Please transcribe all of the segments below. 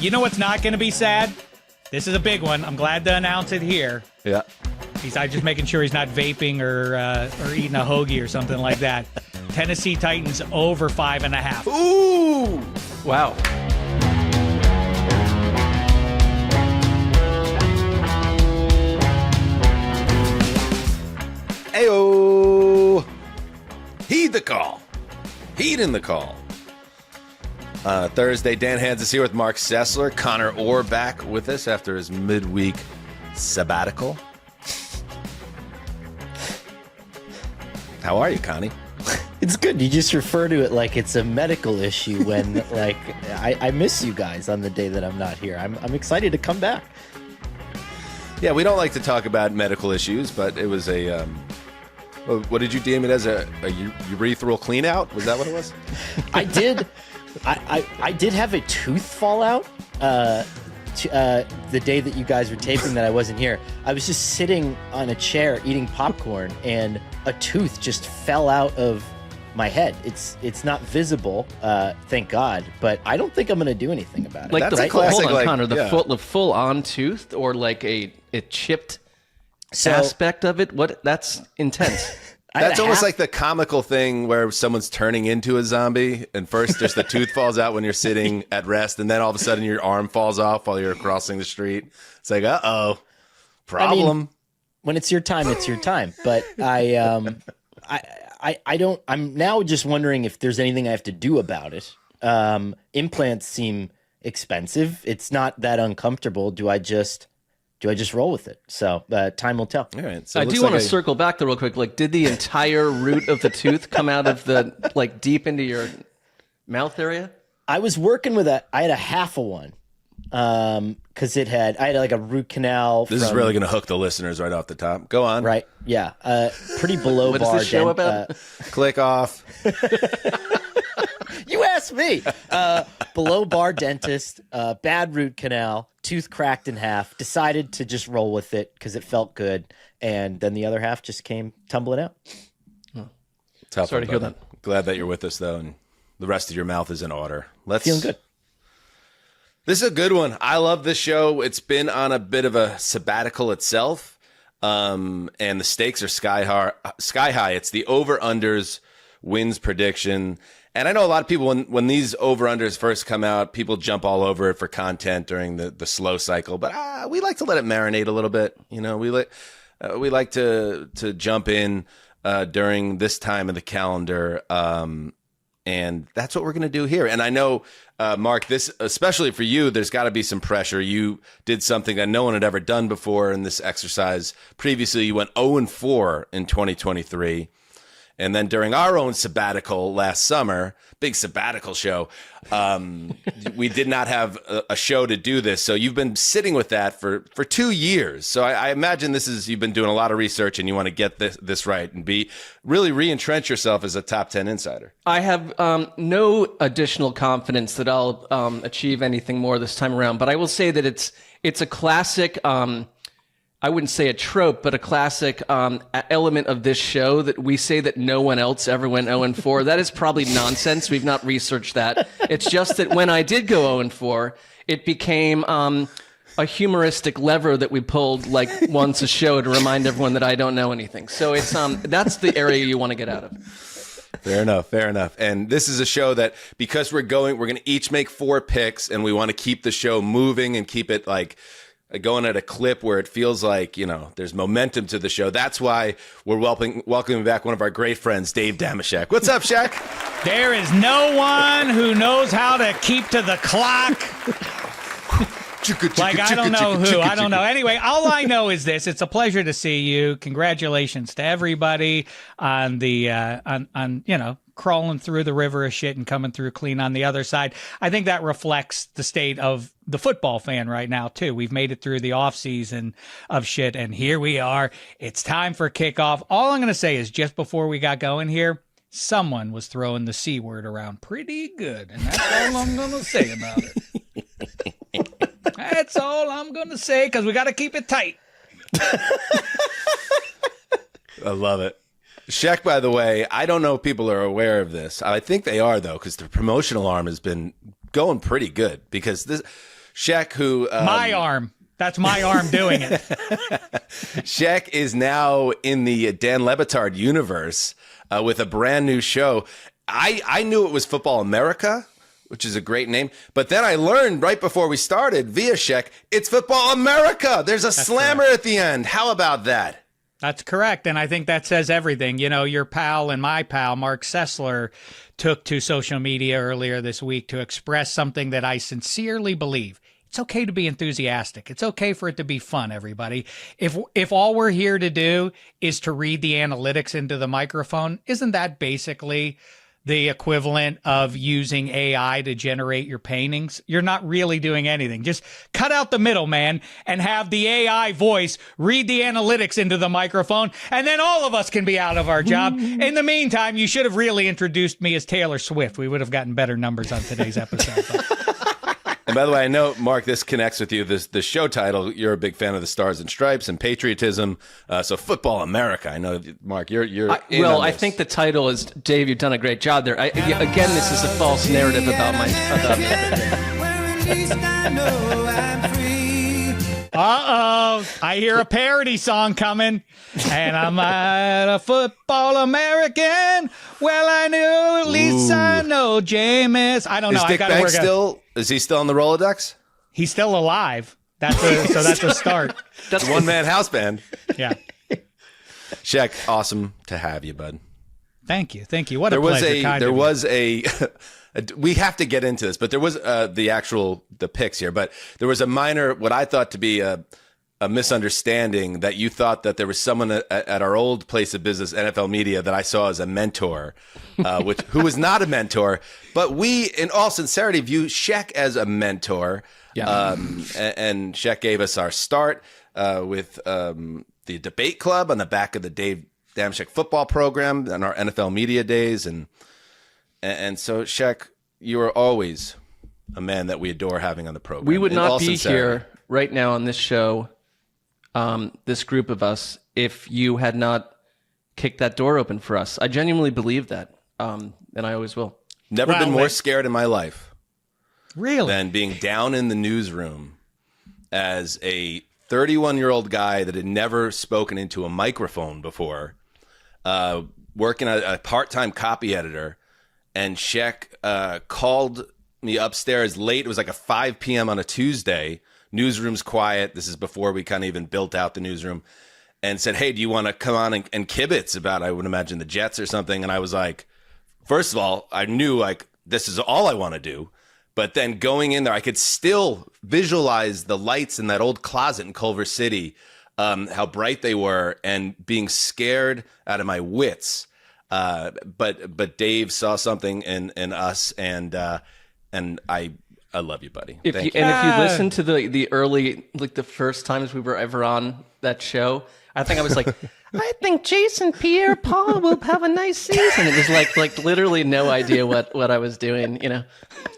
You know what's not going to be sad? This is a big one. I'm glad to announce it here. Yeah. Besides just making sure he's not vaping or eating a hoagie or something like that. Tennessee Titans over 5.5. Ooh! Wow. Ayo! Heed the call. Heed in the call. Thursday, Dan Hanzus here with Marc Sessler. Conor Orr back with us after his midweek sabbatical. How are you, Connie? It's good. You just refer to it like it's a medical issue when, like, I miss you guys on the day that I'm not here. I'm excited to come back. Yeah, we don't like to talk about medical issues, but it was a... what did you deem it as, a urethral clean out? Was that what it was? I did. I did have a tooth fall out the day that you guys were taping that I wasn't here. I was just sitting on a chair eating popcorn, and a tooth just fell out of my head. It's not visible, thank God, but I don't think I'm going to do anything about it. Like That's the a classic, hold on, like, Conor, the yeah. full on tooth, or like a chipped So- aspect of it? What? That's intense. That's almost like the comical thing where someone's turning into a zombie, and first just the tooth falls out when you're sitting at rest, and then all of a sudden your arm falls off while you're crossing the street. It's like, uh-oh, problem. I mean, when it's your time, it's your time. But I don't. I'm now just wondering if there's anything I have to do about it. Implants seem expensive. It's not that uncomfortable. Do I just roll with it? So time will tell. All right, so I it looks do want to like circle back though real quick. Like, did the entire root of the tooth come out of the, like, deep into your mouth area? I was working with I had a half of one. Because I had like a root canal. This is really going to hook the listeners right off the top. Go on. Right. Yeah. Pretty below What bar. is this show about? Click off. You asked me. Below bar dentist, bad root canal, tooth cracked in half, decided to just roll with it because it felt good. And then the other half just came tumbling out. Tough Sorry to hear one, but glad that you're with us, though, and the rest of your mouth is in order. Feeling good. This is a good one. I love this show. It's been on a bit of a sabbatical itself, and the stakes are sky high. It's the over-unders wins prediction. And I know a lot of people, when these over-unders first come out, people jump all over it for content during the slow cycle. But we like to let it marinate a little bit. You know, we like to jump in during this time of the calendar, and that's what we're going to do here. And I know, Marc, this, especially for you, there's got to be some pressure. You did something that no one had ever done before in this exercise. Previously, you went 0-4 in 2023. And then during our own sabbatical last summer, big sabbatical show, we did not have a show to do this. So you've been sitting with that for 2 years. So I imagine you've been doing a lot of research and you want to get this right and really re-entrench yourself as a top 10 insider. I have no additional confidence that I'll achieve anything more this time around, but I will say that it's a classic. I wouldn't say a trope, but a classic element of this show that we say that no one else ever went 0-4. That is probably nonsense. We've not researched that. It's just that when I did go 0-4, it became a humoristic lever that we pulled like once a show to remind everyone that I don't know anything. So it's that's the area you want to get out of. Fair enough. And this is a show that, because we're going to each make 4 picks, and we want to keep the show moving and keep it like going at a clip where it feels like, you know, there's momentum to the show. That's why we're welcoming back one of our great friends, Dave Dameshek. What's up, Shaq? There is no one who knows how to keep to the clock. Like, I don't know who. I don't know. Anyway, all I know is this. It's a pleasure to see you. Congratulations to everybody on the crawling through the river of shit and coming through clean on the other side. I think that reflects the state of the football fan right now, too. We've made it through the offseason of shit, and here we are. It's time for kickoff. All I'm going to say is, just before we got going here, someone was throwing the C word around pretty good, and that's all I'm going to say about it. That's all I'm going to say, because we got to keep it tight. I love it. Shaq, by the way, I don't know if people are aware of this. I think they are, though, because the promotional arm has been going pretty good, because Shaq, who my arm. That's my arm doing it. Shaq is now in the Dan Lebitard universe with a brand new show. I knew it was Football America, which is a great name. But then I learned right before we started via Shaq, it's Football America. There's a slammer at the end. How about that? That's correct. And I think that says everything. You know, your pal and my pal, Marc Sessler, took to social media earlier this week to express something that I sincerely believe. It's okay to be enthusiastic. It's okay for it to be fun, everybody. If all we're here to do is to read the analytics into the microphone, isn't that basically the equivalent of using AI to generate your paintings? You're not really doing anything. Just cut out the middleman and have the AI voice read the analytics into the microphone, and then all of us can be out of our job. In the meantime, you should have really introduced me as Taylor Swift. We would have gotten better numbers on today's episode. And by the way, I know, Mark, this connects with you. The show title, you're a big fan of the Stars and Stripes and patriotism. So Football America. I know, Mark, you're I think the title is, Dave, you've done a great job there. Again, this is a false narrative about Uh-oh, I hear a parody song coming, and I'm at a Football American. Well, I knew, at least I know Jameis. I don't know. Is Dick Banks is he still on the Rolodex? He's still alive. So that's a start. That's a one-man house band. Yeah. Shaq, awesome to have you, bud. Thank you. What a pleasure. There was a we have to get into this, but there was the picks here, but there was a minor, what I thought to be a misunderstanding, that you thought that there was someone at our old place of business, NFL Media, that I saw as a mentor, who was not a mentor, but we, in all sincerity, view Shaq as a mentor. Yeah. And Shaq gave us our start with the debate club on the back of the Dameshek football program and our NFL Media days, and so Shaq, you are always a man that we adore having on the program. We would not be here right now on this show, this group of us, if you had not kicked that door open for us. I genuinely believe that, and I always will. Never been more scared in my life. Really? Than being down in the newsroom as a 31-year-old guy that had never spoken into a microphone before, working as a part-time copy editor, and Shaq called me upstairs late. It was like a 5 p.m. on a Tuesday. Newsroom's quiet. This is before we kind of even built out the newsroom, and said, hey, do you want to come on and kibitz about, I would imagine, the Jets or something? And I was like, first of all, I knew, like, this is all I want to do. But then going in there, I could still visualize the lights in that old closet in Culver City, how bright they were, and being scared out of my wits. But Dave saw something in us, and I love you, buddy. If you listen to the early, like the first times we were ever on that show, I think I was like, I think Jason Pierre-Paul will have a nice season. It was like literally no idea what I was doing, you know.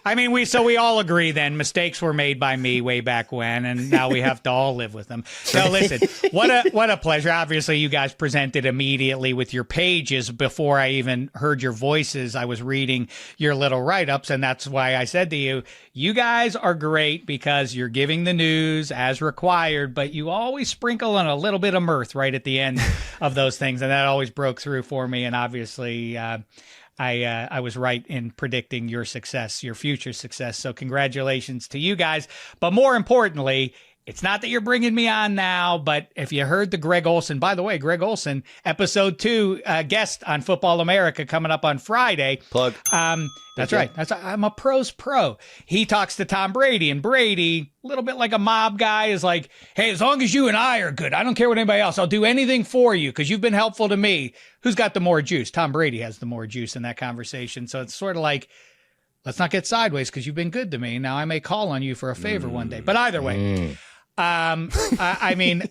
I mean, we all agree then mistakes were made by me way back when, and now we have to all live with them. So listen, what a pleasure. Obviously, you guys presented immediately with your pages before I even heard your voices. I was reading your little write-ups, and that's why I said to you, you guys are great because you're giving the news as required, but you always sprinkle in a little bit of mirth right at the end of those things, and that always broke through for me. And obviously, I was right in predicting your success, your future success. So congratulations to you guys. But more importantly, it's not that you're bringing me on now, but if you heard the Greg Olsen, by the way, Greg Olsen, episode 2, guest on Football America coming up on Friday. Plug. That's right. I'm a pro's pro. He talks to Tom Brady, and Brady, a little bit like a mob guy, is like, hey, as long as you and I are good, I don't care what anybody else. I'll do anything for you because you've been helpful to me. Who's got the more juice? Tom Brady has the more juice in that conversation. So it's sort of like, let's not get sideways because you've been good to me. Now I may call on you for a favor one day. But either way, I mean,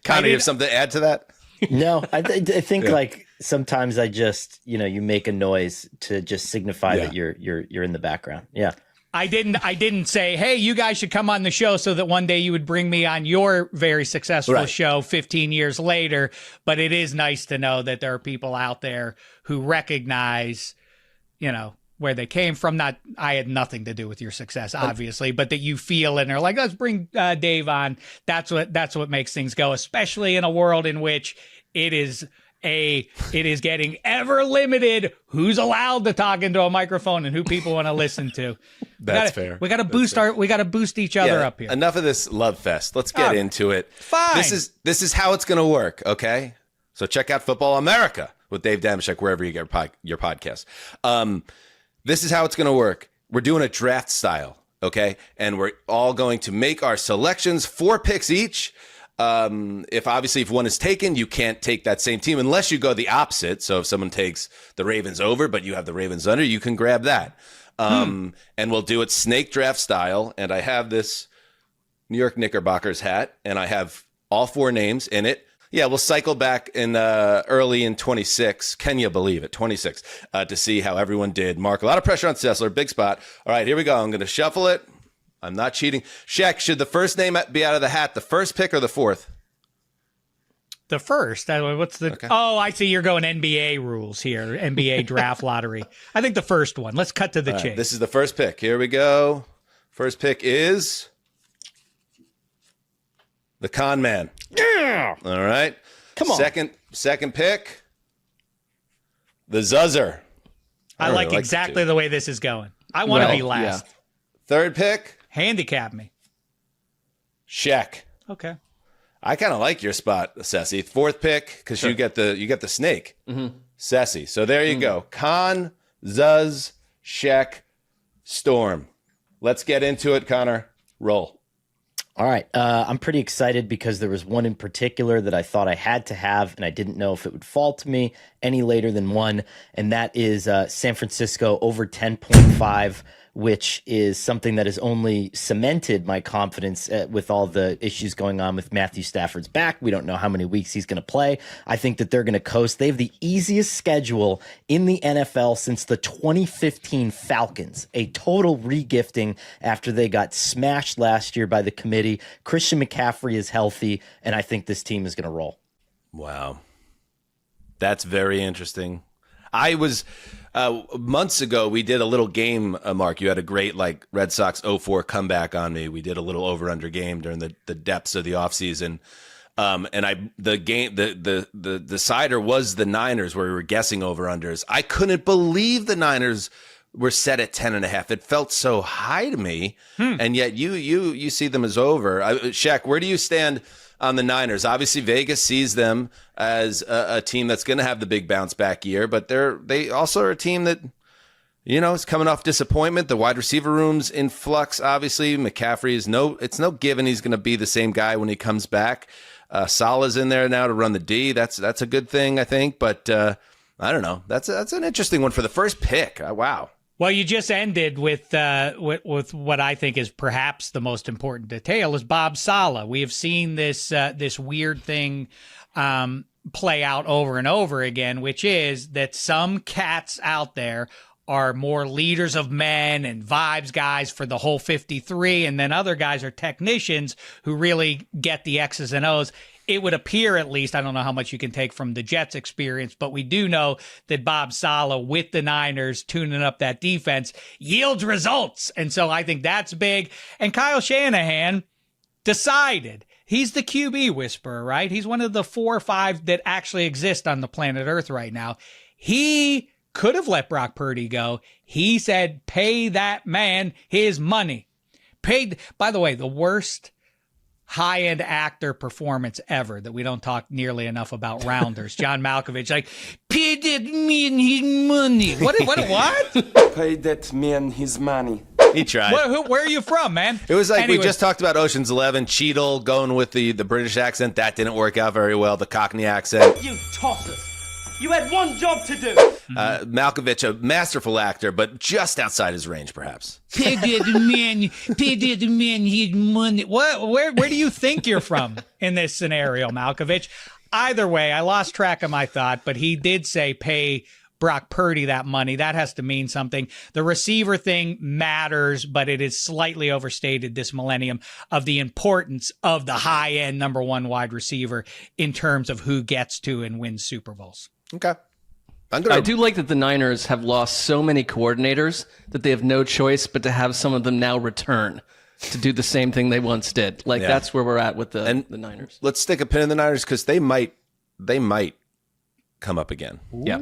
Conor, you have something to add to that? No, I think like sometimes I just, you make a noise to just signify that you're in the background. Yeah. I didn't say, hey, you guys should come on the show so that one day you would bring me on your very successful show 15 years later. But it is nice to know that there are people out there who recognize, where they came from. Not, I had nothing to do with your success, obviously, but that you feel it and are like, let's bring Dave on. That's what makes things go, especially in a world in which it is getting ever limited who's allowed to talk into a microphone and who people want to listen to. That's fair. We got to boost each other up here. Enough of this love fest. Let's get into it. Fine. This is how it's going to work. Okay. So check out Football America with Dave Dameshek, wherever you get your podcast. This is how it's going to work. We're doing a draft style. Okay. And we're all going to make our selections, 4 picks each. If one is taken, you can't take that same team unless you go the opposite. So if someone takes the Ravens over, but you have the Ravens under, you can grab that. And we'll do it snake draft style. And I have this New York Knickerbockers hat, and I have all 4 names in it. Yeah, we'll cycle back in early in 26. Can you believe it? 26 to see how everyone did. Mark, a lot of pressure on Sessler. Big spot. All right, here we go. I'm going to shuffle it. I'm not cheating. Shaq, should the first name be out of the hat, the first pick or the 4th? The first. What's the? Okay. Oh, I see. You're going NBA rules here. NBA draft lottery. I think the first one. Let's cut to the chase. This is the first pick. Here we go. First pick is the Con Man. Yeah. All right. Come on. Second pick, the Zuzzer. I like exactly the way this is going. I want to be last. Yeah. Third pick, handicap me. Shaq. Okay. I kind of like your spot, Sessy. 4th pick, because you get the snake. Mm-hmm. Sessy. So there you go. Con, Zuz, Shaq, Storm. Let's get into it, Connor. Roll. All right. I'm pretty excited because there was one in particular that I thought I had to have, and I didn't know if it would fall to me any later than 1, and that is San Francisco over 10.5, which is something that has only cemented my confidence with all the issues going on with Matthew Stafford's back. We don't know how many weeks he's going to play. I think that they're going to coast. They have the easiest schedule in the NFL since the 2015 Falcons, a total regifting after they got smashed last year by the committee. Christian McCaffrey is healthy, and I think this team is going to roll. Wow. That's very interesting. I was months ago, we did a little game, Mark. You had a great Red Sox 0-4 comeback on me. We did a little over-under game during the depths of the offseason. And the decider was the Niners, where we were guessing over-unders. I couldn't believe the Niners were set at 10.5. It felt so high to me. And yet you see them as over. Shaq, where do you stand on the Niners? Obviously, Vegas sees them as a team that's going to have the big bounce back year, but they also are a team that, is coming off disappointment. The wide receiver room's in flux. Obviously, McCaffrey it's no given he's going to be the same guy when he comes back. Salah's in there now to run the D. That's a good thing, I think. But I don't know. That's an interesting one for the first pick. Wow. Well, you just ended with what I think is perhaps the most important detail is Bob Saleh. We have seen this weird thing play out over and over again, which is that some cats out there are more leaders of men and vibes guys for the whole 53, and then other guys are technicians who really get the X's and O's. It would appear, at least, I don't know how much you can take from the Jets experience, but we do know that Bob Saleh with the Niners tuning up that defense yields results. And so I think that's big. And Kyle Shanahan decided he's the QB whisperer, right? He's one of the 4 or 5 that actually exist on the planet Earth right now. He could have let Brock Purdy go. He said, pay that man his money. Paid, by the way, the worst high-end actor performance ever that we don't talk nearly enough about. Rounders. John Malkovich, pay that man his money. What? Pay that man his money. He tried. Where are you from, man? It was like, we just talked about Ocean's 11, Cheadle going with the British accent. That didn't work out very well. The Cockney accent. You tossers. You had one job to do. Malkovich, a masterful actor, but just outside his range, perhaps. Pay that man his money. Where do you think you're from in this scenario, Malkovich? Either way, I lost track of my thought, but he did say pay Brock Purdy that money. That has to mean something. The receiver thing matters, but it is slightly overstated this millennium of the importance of the high-end number 1 wide receiver in terms of who gets to and wins Super Bowls. Okay. I do like that the Niners have lost so many coordinators that they have no choice but to have some of them now return to do the same thing they once did. Like, that's where we're at with the Niners. Let's stick a pin in the Niners because they might come up again. Yeah.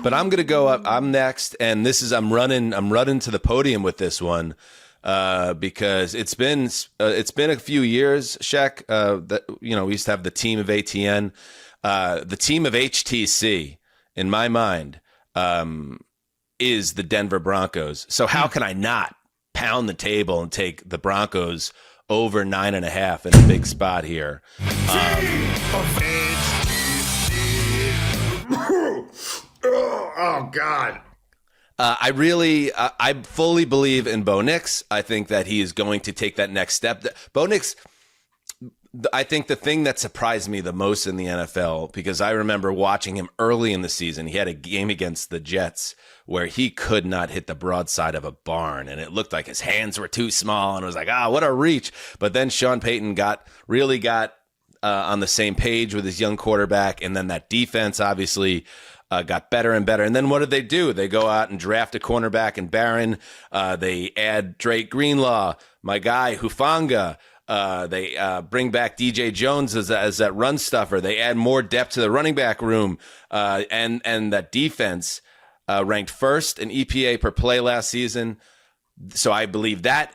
But I'm gonna go up. I'm next, and I'm running to the podium with this one because it's been a few years, Shaq. That we used to have the team of ATN, the team of HTC. In my mind, is the Denver Broncos. So how can I not pound the table and take the Broncos over 9.5 in a big spot here? Oh God. I fully believe in Bo Nix. I think that he is going to take that next step. Bo Nix, I think the thing that surprised me the most in the NFL, because I remember watching him early in the season, he had a game against the Jets where he could not hit the broadside of a barn, and it looked like his hands were too small, and it was like, what a reach. But then Sean Payton really got on the same page with his young quarterback, and then that defense obviously got better and better. And then what did they do? They go out and draft a cornerback in Barron. They add Drake Greenlaw, my guy Hufanga. They bring back DJ Jones as that run stuffer. They add more depth to the running back room, and that defense ranked first in EPA per play last season. So I believe that.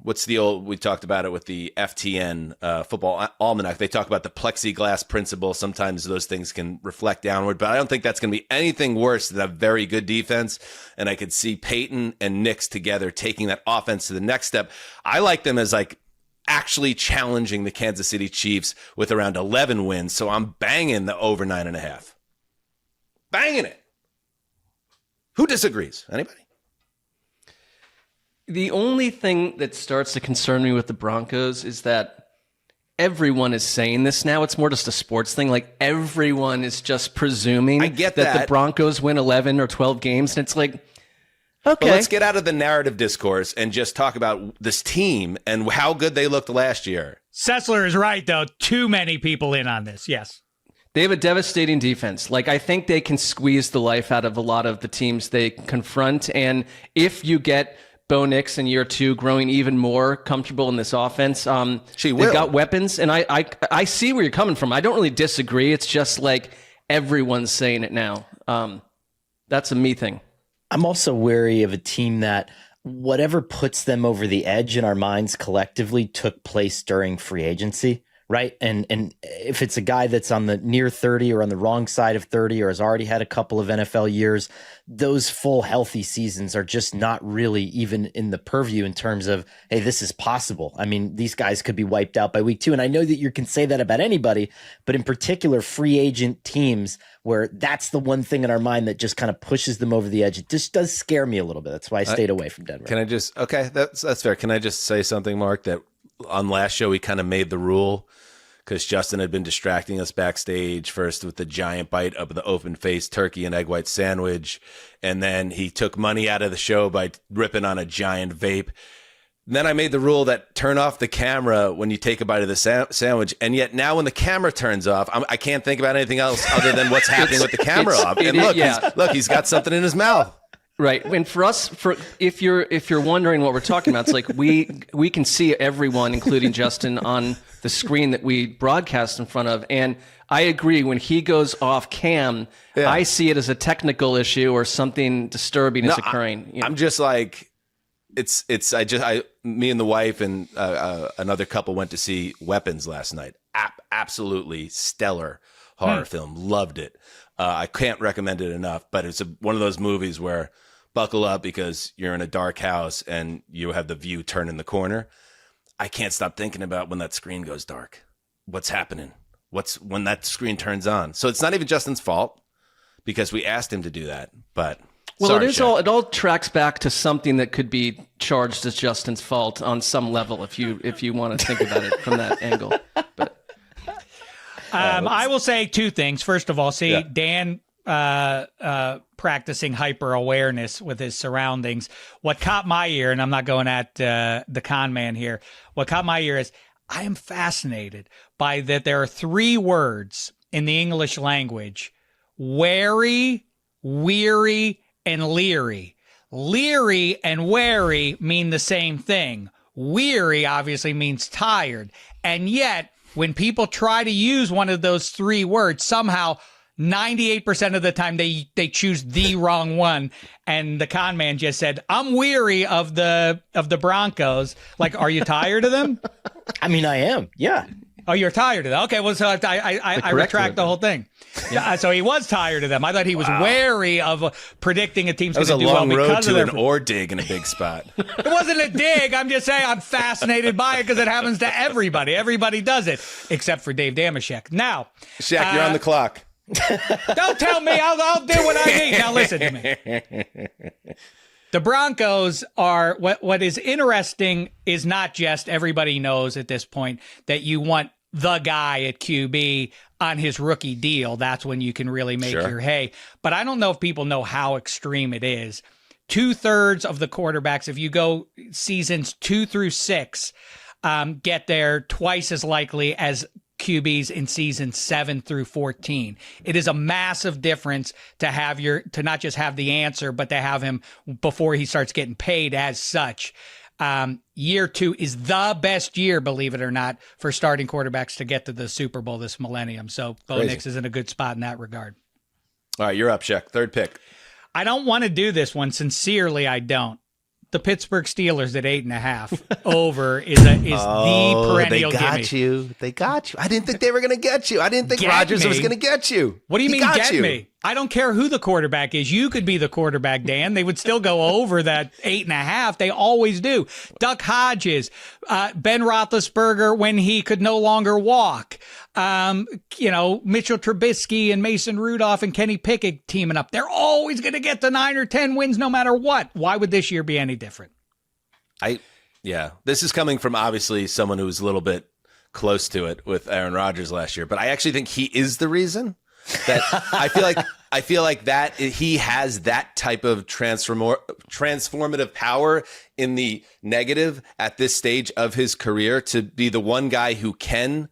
What's the old? We talked about it with the FTN Football Almanac. They talk about the plexiglass principle. Sometimes those things can reflect downward, but I don't think that's going to be anything worse than a very good defense. And I could see Peyton and Nix together taking that offense to the next step. I like them as actually challenging the Kansas City Chiefs with around 11 wins. So I'm banging the over 9.5. Banging it. Who disagrees? Anybody? The only thing that starts to concern me with the Broncos is that everyone is saying this now. It's more just a sports thing. Like, everyone is just presuming I get that the Broncos win 11 or 12 games. And it's like, okay. Well, let's get out of the narrative discourse and just talk about this team and how good they looked last year. Sessler is right, though. Too many people in on this. Yes. They have a devastating defense. Like, I think they can squeeze the life out of a lot of the teams they confront. And if you get Bo Nix in year 2 growing even more comfortable in this offense, they've got weapons. And I see where you're coming from. I don't really disagree. It's just like everyone's saying it now. That's a me thing. I'm also wary of a team that whatever puts them over the edge in our minds collectively took place during free agency, right? And if it's a guy that's on the near 30 or on the wrong side of 30 or has already had a couple of NFL years, those full healthy seasons are just not really even in the purview in terms of, hey, this is possible. I mean, these guys could be wiped out by week 2. And I know that you can say that about anybody, but in particular, free agent teams where that's the one thing in our mind that just kind of pushes them over the edge. It just does scare me a little bit. That's why I stayed away from Denver. Can I just, okay, that's fair. Can I just say something, Mark, that on last show we kind of made the rule because Justin had been distracting us backstage, first with the giant bite of the open-faced turkey and egg white sandwich, and then he took money out of the show by ripping on a giant vape. And then I made the rule that turn off the camera when you take a bite of the sandwich, and yet now when the camera turns off, I can't think about anything else other than what's happening with the camera off. And look, he's got something in his mouth. Right. And for us, if you're wondering what we're talking about, it's like we can see everyone, including Justin, on the screen that we broadcast in front of. And I agree, when he goes off cam, I see it as a technical issue or something disturbing is occurring. I'm just like, me and the wife and another couple went to see Weapons last night. Absolutely stellar horror film. Loved it. I can't recommend it enough, but it's one of those movies where buckle up because you're in a dark house and you have the view turning the corner. I can't stop thinking about when that screen goes dark. What's happening? When that screen turns on? So it's not even Justin's fault because we asked him to do that, but sorry, it all tracks back to something that could be charged as Justin's fault on some level if you want to think about it from that angle. But I will say 2 things. First of all, Dan practicing hyper awareness with his surroundings. What caught my ear, and I'm not going at the con man here, what caught my ear is I am fascinated by that there are 3 words in the English language wary, weary, and leery. Leery and wary mean the same thing. Weary obviously means tired. And yet, when people try to use one of those three words, somehow 98% of the time they choose the wrong one. And the con man just said, I'm weary of the Broncos. Like, are you tired of them? I mean, I am. Yeah. Oh, you're tired of them. Okay, well, so I retract the whole thing. Yeah. So he was tired of them. I thought he was wary of predicting a team's going to do well because of their... That was a long road to an or dig in a big spot. It wasn't a dig. I'm just saying I'm fascinated by it because it happens to everybody. Everybody does it, except for Dave Dameshek. Now... Shaq, you're on the clock. Don't tell me. I'll do what I need. Now listen to me. The Broncos are what is interesting is not just everybody knows at this point that you want the guy at QB on his rookie deal. That's when you can really make your hay. But I don't know if people know how extreme it is. 2/3 of the quarterbacks, if you go seasons 2 through 6, get there twice as likely as QBs in season 7 through 14. It is a massive difference to not just have the answer, but to have him before he starts getting paid as such. Year 2 is the best year, believe it or not, for starting quarterbacks to get to the Super Bowl this millennium. So Bo Nix is in a good spot in that regard. All right, you're up, Shaq. Third pick. I don't want to do this one. Sincerely, I don't. The Pittsburgh Steelers at 8.5 over is the perennial gimme. They got you. I didn't think they were going to get you. I didn't think Rodgers was going to get you. What do you mean get me? I don't care who the quarterback is. You could be the quarterback, Dan. They would still go over that 8.5. They always do. Duck Hodges, Ben Roethlisberger when he could no longer walk. Mitchell Trubisky and Mason Rudolph and Kenny Pickett teaming up. They're always going to get the 9 or 10 wins no matter what. Why would this year be any different? This is coming from obviously someone who's a little bit close to it with Aaron Rodgers last year, but I actually think he is the reason that I feel like that he has that type of transformative power in the negative at this stage of his career to be the one guy who can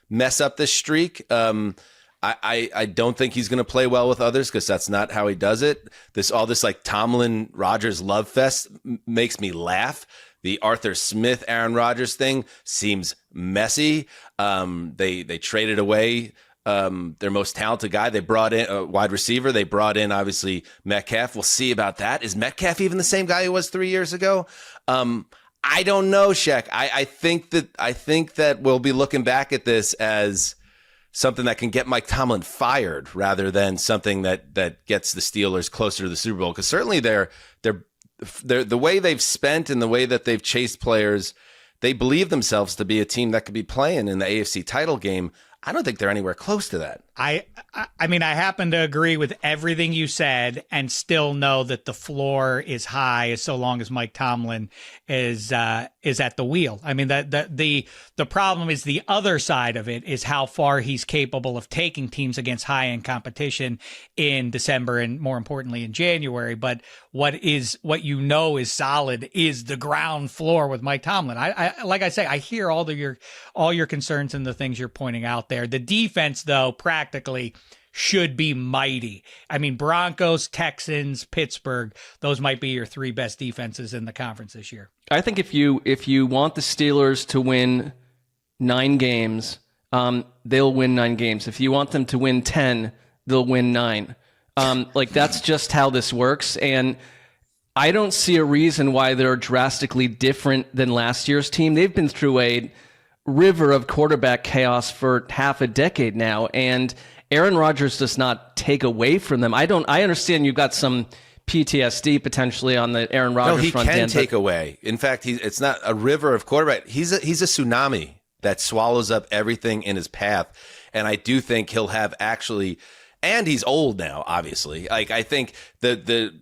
mess up this streak. I don't think he's going to play well with others because that's not how he does it. All this like Tomlin Rodgers love fest makes me laugh. The Arthur Smith Aaron Rodgers thing seems messy. They traded away their most talented guy. They brought in a wide receiver. They brought in obviously Metcalf. We'll see about that. Is Metcalf even the same guy he was 3 years ago? I don't know, Shaq. I think that we'll be looking back at this as something that can get Mike Tomlin fired rather than something that gets the Steelers closer to the Super Bowl. Because certainly they're the way they've spent and the way that they've chased players, they believe themselves to be a team that could be playing in the AFC title game. I don't think they're anywhere close to that. I mean, I happen to agree with everything you said and still know that the floor is high so long as Mike Tomlin is at the wheel. I mean, the problem is the other side of it is how far he's capable of taking teams against high-end competition in December and more importantly in January. But what you know is solid is the ground floor with Mike Tomlin. I like I say, I hear all your concerns and the things you're pointing out there. The defense, though, practically should be mighty. I mean, Broncos, Texans, Pittsburgh, those might be your 3 best defenses in the conference this year. I think if you want the Steelers to win 9 games, they'll win 9 games. If you want them to win 10, they'll win 9. That's just how this works. And I don't see a reason why they're drastically different than last year's team. They've been through a river of quarterback chaos for half a decade now, and Aaron Rodgers does not take away from them. I understand you've got some PTSD potentially on the Aaron Rodgers front. No, he can take away. In fact, it's not a river of quarterback. He's a tsunami that swallows up everything in his path. And I do think he'll have actually, and he's old now, obviously. Like I think the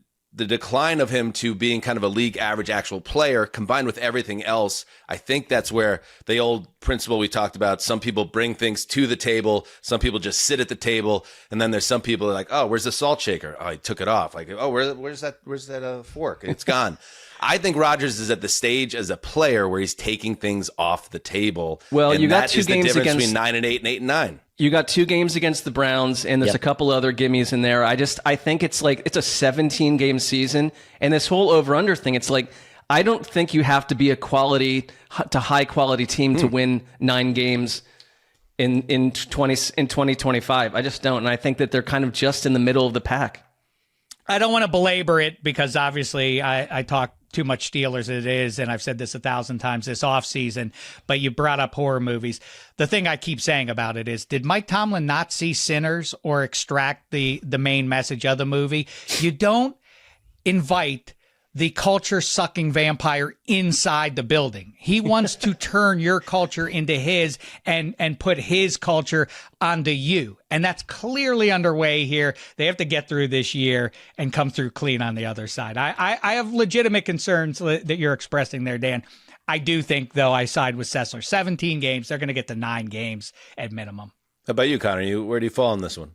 decline of him to being kind of a league average actual player combined with everything else, I think that's where the old principle we talked about, some people bring things to the table, some people just sit at the table, and then there's some people like, oh, where's the salt shaker? Oh, I took it off. Like, oh, where's that fork? It's gone. I think Rodgers is at the stage as a player where he's taking things off the table. Well, and you got that 2 is the games difference against between 9-8 and 8-9. You got 2 games against the Browns, and there's a couple other gimmies in there. I think it's like it's a 17-game season, and this whole over/under thing. It's like I don't think you have to be a quality to high quality team to win 9 games in 2025. I just don't, and I think that they're kind of just in the middle of the pack. I don't want to belabor it because obviously I talk too much Steelers as it is, and I've said this 1,000 times this offseason, but you brought up horror movies. The thing I keep saying about it is, did Mike Tomlin not see Sinners or extract the main message of the movie? You don't invite the culture-sucking vampire inside the building. He wants to turn your culture into his and put his culture onto you. And that's clearly underway here. They have to get through this year and come through clean on the other side. I have legitimate concerns that you're expressing there, Dan. I do think, though, I side with Sessler. 17 games, they're going to get to 9 games at minimum. How about you, Connor? Where do you fall on this one?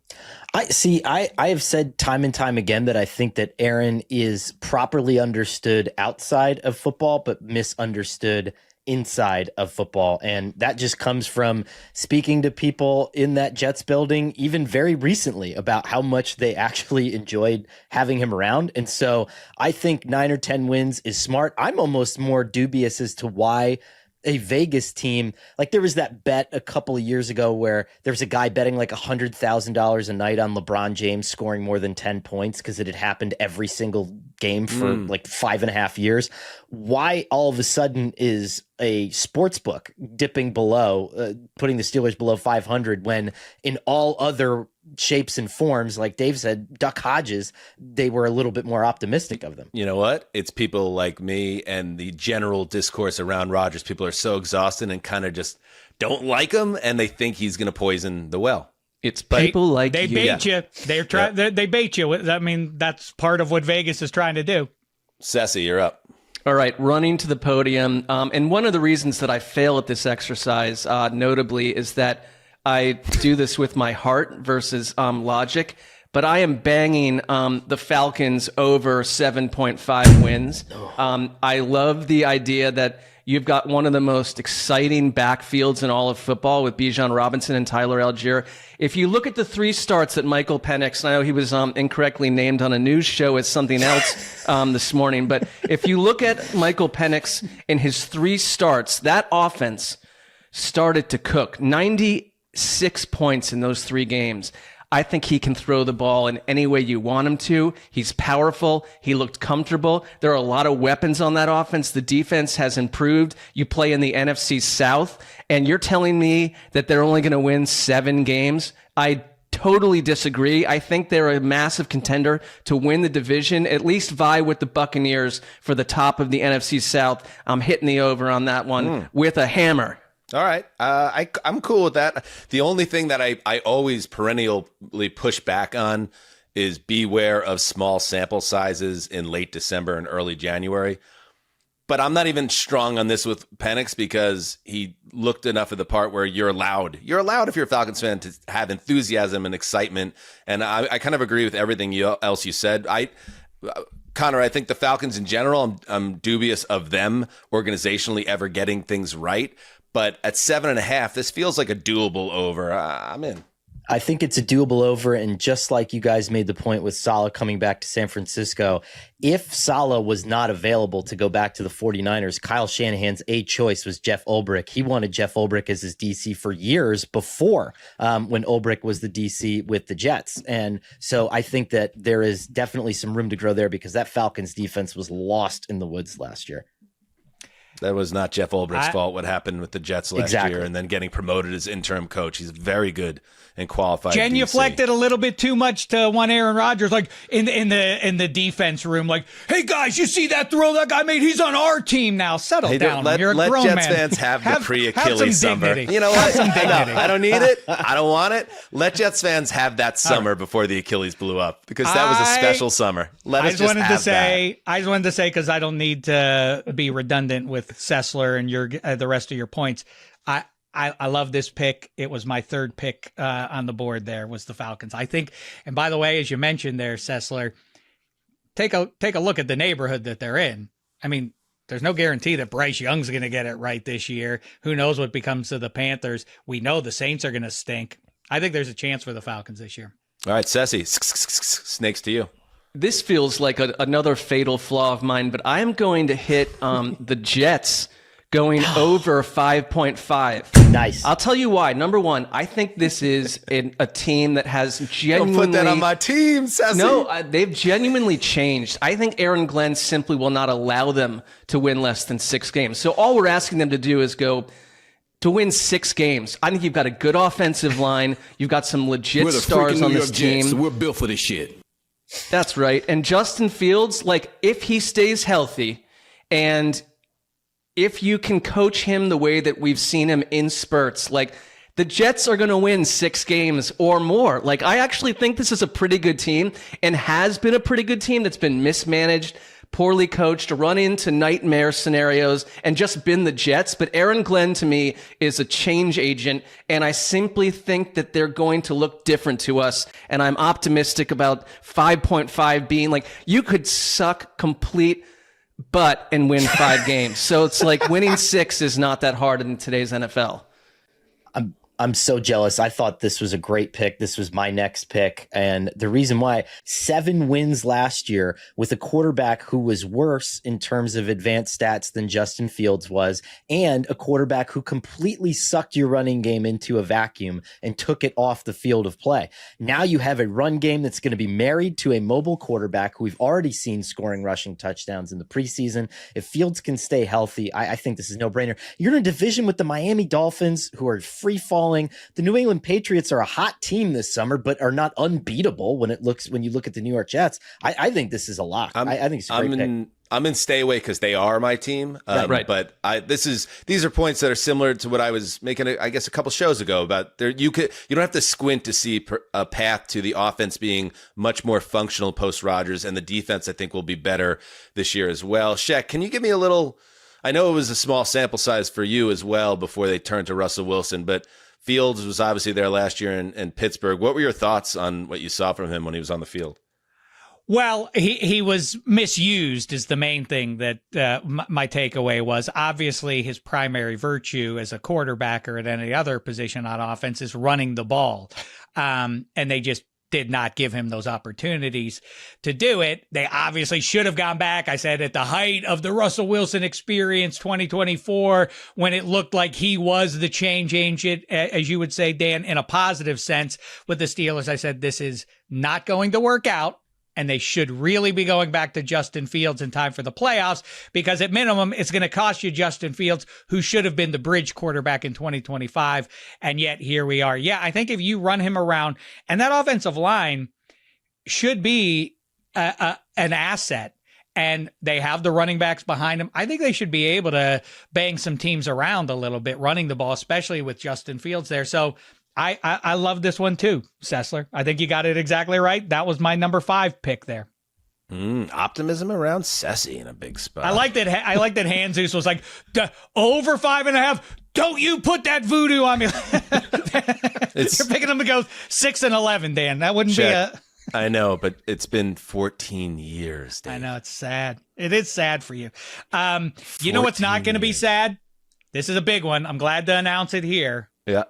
I have said time and time again that I think that Aaron is properly understood outside of football, but misunderstood inside of football. And that just comes from speaking to people in that Jets building, even very recently, about how much they actually enjoyed having him around. And so I think 9 or 10 wins is smart. I'm almost more dubious as to why a Vegas team, like there was that bet a couple of years ago where there was a guy betting like $100,000 a night on LeBron James scoring more than 10 points because it had happened every single game for like 5.5 years. Why all of a sudden is a sports book dipping below, putting the Steelers below 500 when in all other shapes and forms, like Dave said, Duck Hodges, they were a little bit more optimistic of them. You know what? It's people like me and the general discourse around Rodgers. People are so exhausted and kind of just don't like him, and they think he's going to poison the well. It's people like they you. bait you. They're trying. They bait you. I mean, that's part of what Vegas is trying to do. Sessy, you're up. All right, running to the podium. And one of the reasons that I fail at this exercise, notably, is that I do this with my heart versus logic. But I am banging the Falcons over 7.5 wins. I love the idea that you've got one of the most exciting backfields in all of football with Bijan Robinson and Tyler Algier. If you look at the 3 starts that Michael Penix, I know he was incorrectly named on a news show as something else this morning, but if you look at Michael Penix in his 3 starts, that offense started to cook. 96 points in those 3 games. I think he can throw the ball in any way you want him to. He's powerful. He looked comfortable. There are a lot of weapons on that offense. The defense has improved. You play in the NFC South, and you're telling me that they're only going to win 7 games? I totally disagree. I think they're a massive contender to win the division, at least vie with the Buccaneers for the top of the NFC South. I'm hitting the over on that one with a hammer. All right. I'm cool with that. The only thing that I always perennially push back on is beware of small sample sizes in late December and early January. But I'm not even strong on this with Penix because he looked enough of the part where you're allowed. You're allowed, if you're a Falcons fan, to have enthusiasm and excitement. And I kind of agree with everything else you said. Connor, I think the Falcons in general, I'm dubious of them organizationally ever getting things right. But at 7.5, this feels like a doable over. I'm in. I think it's a doable over. And just like you guys made the point with Saleh coming back to San Francisco, if Saleh was not available to go back to the 49ers, Kyle Shanahan's A choice was Jeff Ulbrich. He wanted Jeff Ulbrich as his DC for years before when Ulbrich was the DC with the Jets. And so I think that there is definitely some room to grow there because that Falcons defense was lost in the woods last year. That was not Jeff Ulbricht's fault, what happened with the Jets last year and then getting promoted as interim coach. He's very good and qualified. Genuflected a little bit too much to one Aaron Rodgers, like in the defense room, like, hey guys, you see that throw that guy made? He's on our team now. Settle down. You're a grown Jets man. fans have the pre-Achilles summer. Dignity. You know what? I don't need it. I don't want it. Let Jets fans have that summer before the Achilles blew up because that was a special summer. I just wanted to say, because I don't need to be redundant with Sessler and the rest of your points. I love this pick. It was my 3rd pick on the board. There was the Falcons. I think, and by the way, as you mentioned there, Sessler, take a look at the neighborhood that they're in. I mean, there's no guarantee that Bryce Young's going to get it right this year. Who knows what becomes of the Panthers? We know the Saints are going to stink. I think there's a chance for the Falcons this year. All right, Ceci, snakes to you. This feels like another fatal flaw of mine, but I'm going to hit the Jets going over 5.5. Nice. I'll tell you why. Number one, I think this is a team that has genuinely... Don't put that on my team, Ceci. No, they've genuinely changed. I think Aaron Glenn simply will not allow them to win less than 6 games. So all we're asking them to do is go to win 6 games. I think you've got a good offensive line. You've got some legit stars on this team. Jets. We're built for this shit. That's right. And Justin Fields, like, if he stays healthy and if you can coach him the way that we've seen him in spurts, like, the Jets are going to win 6 games or more. Like, I actually think this is a pretty good team and has been a pretty good team that's been mismanaged, poorly coached, run into nightmare scenarios, and just been the Jets. But Aaron Glenn, to me, is a change agent, and I simply think that they're going to look different to us, and I'm optimistic about 5.5 being like, you could suck complete butt and win 5 games. So it's like winning 6 is not that hard in today's NFL. I'm so jealous. I thought this was a great pick. This was my next pick. And the reason why, 7 wins last year with a quarterback who was worse in terms of advanced stats than Justin Fields was, and a quarterback who completely sucked your running game into a vacuum and took it off the field of play. Now you have a run game that's going to be married to a mobile quarterback who we've already seen scoring rushing touchdowns in the preseason. If Fields can stay healthy, I think this is no brainer. You're in a division with the Miami Dolphins, who are free falling. The New England Patriots are a hot team this summer, but are not unbeatable when you look at the New York Jets. I think this is a lock. I think it's a great pick. I'm in stay away because they are my team. Right. But these are points that are similar to what I was making, I guess, a couple shows ago about there. You don't have to squint to see a path to the offense being much more functional post Rodgers, and the defense I think will be better this year as well. Shaq, can you give me a little? I know it was a small sample size for you as well before they turned to Russell Wilson, but Fields was obviously there last year in Pittsburgh. What were your thoughts on what you saw from him when he was on the field? Well, he was misused is the main thing that my takeaway was. Obviously, his primary virtue as a quarterback or at any other position on offense is running the ball. And they just did not give him those opportunities to do it. They obviously should have gone back. I said at the height of the Russell Wilson experience, 2024, when it looked like he was the change agent, as you would say, Dan, in a positive sense with the Steelers, I said, this is not going to work out. And they should really be going back to Justin Fields in time for the playoffs, because at minimum, it's going to cost you Justin Fields, who should have been the bridge quarterback in 2025. And yet here we are. Yeah, I think if you run him around, and that offensive line should be an asset, and they have the running backs behind them, I think they should be able to bang some teams around a little bit, running the ball, especially with Justin Fields there. So I love this one too, Sessler. I think you got it exactly right. That was my number 5 pick there. Optimism around Ceci in a big spot. I like that Hanzus was like, over 5.5. Don't you put that voodoo on me. You're picking them to go 6 and 11, Dan. That wouldn't be a... I know, but it's been 14 years, Dave. I know, it's sad. It is sad for you. You know what's not going to be sad? This is a big one. I'm glad to announce it here. Yeah.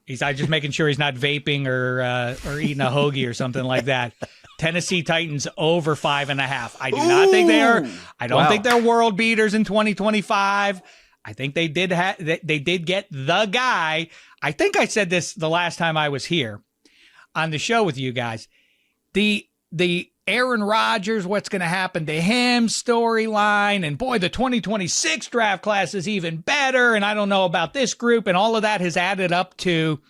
He's just making sure he's not vaping or eating a hoagie or something like that. Tennessee Titans over 5.5. I do not think they are. I don't think they're world beaters in 2025. I think they did get the guy. I think I said this the last time I was here on the show with you guys. The Aaron Rodgers, what's going to happen to him storyline, and boy, the 2026 draft class is even better, and I don't know about this group, and all of that has added up to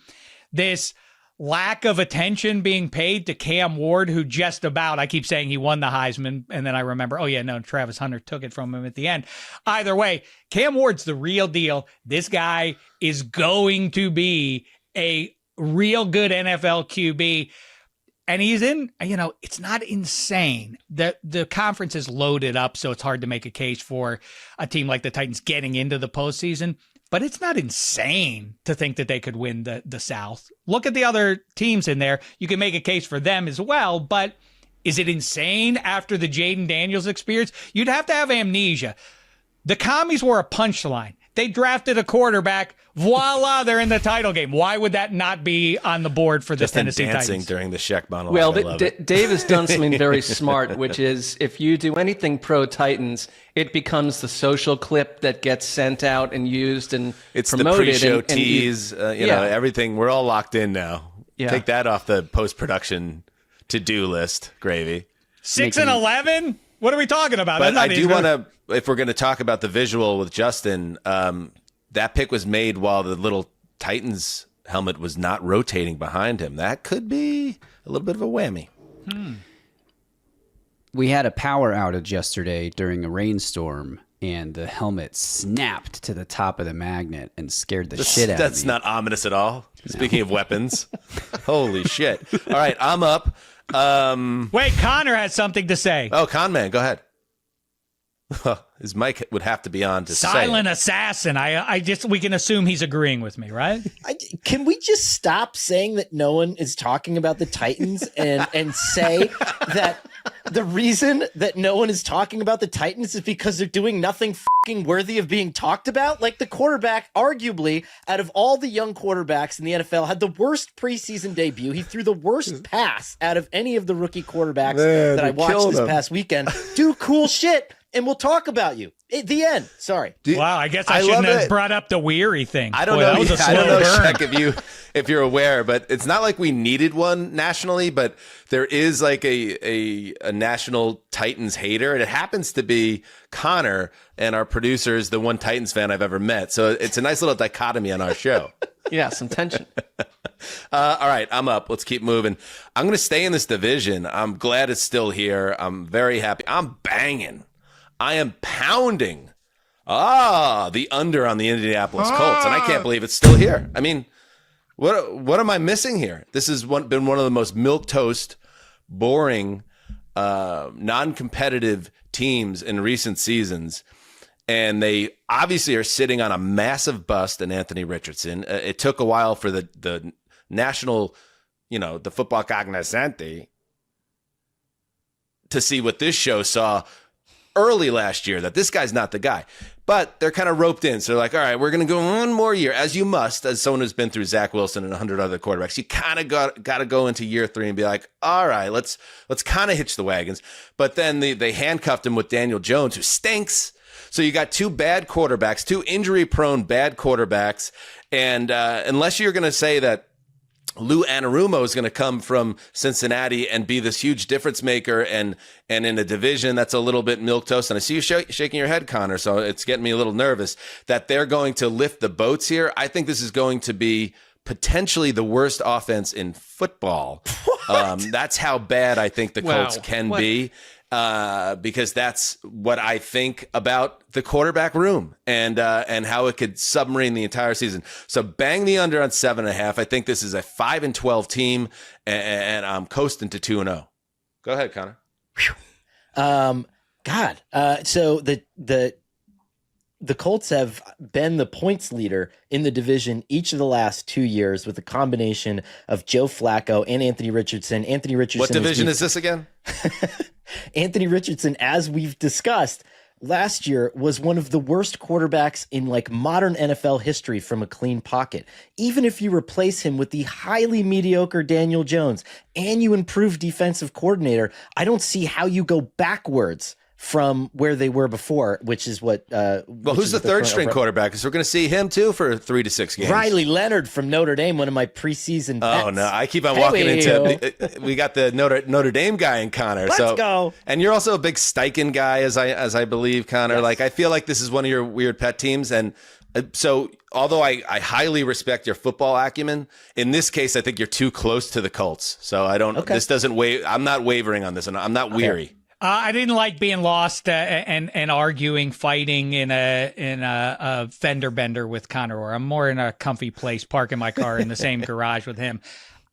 this lack of attention being paid to Cam Ward, who just about, I keep saying he won the Heisman, and then I remember, oh yeah, no, Travis Hunter took it from him at the end. Either way, Cam Ward's the real deal. This guy is going to be a real good NFL QB. And he's in, it's not insane. The conference is loaded up, so it's hard to make a case for a team like the Titans getting into the postseason. But it's not insane to think that they could win the South. Look at the other teams in there. You can make a case for them as well, but Is it insane after the Jaden Daniels experience? You'd have to have amnesia. The commies were a punchline. They drafted a quarterback. Voila, they're in the title game. Why would that not be on the board for the Just Tennessee dancing Titans? during the Sheck monologue. Well, I love it. Dave has done something very smart, which is if you do anything pro Titans, it becomes the social clip that gets sent out and used and It's promoted. the pre-show and tease, you know, everything. We're all locked in now. Yeah. Take that off the post-production to-do list, Gravy. 6-11? What are we talking about? But I do want want to, if we're going to talk about the visual with Justin, that pick was made while the little Titans helmet was not rotating behind him. That could be a little bit of a whammy. We had a power outage yesterday during a rainstorm, and the helmet snapped to the top of the magnet and scared the shit out of me. That's not ominous at all. Speaking of weapons. Holy shit. All right, I'm up. Wait, Conor has something to say. Oh, Con Man, go ahead. His mic would have to be on to Silent say it. assassin. We can assume he's agreeing with me, right? Can we just stop saying that no one is talking about the Titans and say that the reason that no one is talking about the Titans is because they're doing nothing fucking worthy of being talked about? Like, the quarterback, arguably, out of all the young quarterbacks in the NFL, had the worst preseason debut. He threw the worst pass out of any of the rookie quarterbacks that I watched this past weekend. Do cool shit, and we'll talk about you. The end. Sorry. Wow, I guess I shouldn't have brought up the weary thing. I don't Boy, know. That was a I don't slow know, burn. Shaq, if you're aware, but it's not like we needed one nationally. But there is like a national Titans hater, and it happens to be Connor, and our producer is the one Titans fan I've ever met. So it's a nice little dichotomy on our show. Yeah, some tension. All right, I'm up. Let's keep moving. I'm going to stay in this division. I'm glad it's still here. I'm very happy. I'm banging. I am pounding. The under on the Indianapolis Colts, and I can't believe it's still here. I mean, what am I missing here? This has been one of the most milquetoast, boring, non-competitive teams in recent seasons, and they obviously are sitting on a massive bust in Anthony Richardson. It took a while for the national, the football cognoscenti to see what this show saw early last year, that this guy's not the guy. But they're kind of roped in. So they're like, all right, we're going to go one more year, as you must, as someone who's been through Zach Wilson and 100 other quarterbacks. You kind of got to go into year 3 and be like, all right, let's kind of hitch the wagons. But then they handcuffed him with Daniel Jones, who stinks. So you got 2 bad quarterbacks, 2 injury-prone bad quarterbacks. And unless you're going to say that Lou Anarumo is going to come from Cincinnati and be this huge difference maker, and in a division that's a little bit milquetoast. And I see you shaking your head, Connor, so it's getting me a little nervous that they're going to lift the boats here. I think this is going to be potentially the worst offense in football. That's how bad I think the Colts can be. Because that's what I think about the quarterback room and how it could submarine the entire season. So bang the under on 7.5. I think this is a 5-12 team, and I'm coasting to 2-0. Go ahead, Connor. So the Colts have been the points leader in the division each of the last 2 years with a combination of Joe Flacco and Anthony Richardson. Anthony Richardson. What division is this again? Anthony Richardson, as we've discussed, last year was one of the worst quarterbacks in modern NFL history from a clean pocket. Even if you replace him with the highly mediocre Daniel Jones and you improve defensive coordinator, I don't see how you go backwards from where they were before, which is what. Who's the third string quarterback? Because we're going to see him too for 3 to 6 games. Riley Leonard from Notre Dame, one of my preseason bets. Oh no, I keep on walking into. We got the Notre Dame guy in Connor. Let's go. And you're also a big Steichen guy, as I believe, Connor. Yes. I feel like this is one of your weird pet teams, and so although I highly respect your football acumen, in this case I think you're too close to the Colts. So I don't. Okay. This doesn't I'm not wavering on this, and I'm not weary. I didn't like being lost and arguing, fighting in a fender bender with Conor. I'm more in a comfy place, parking my car in the same garage with him.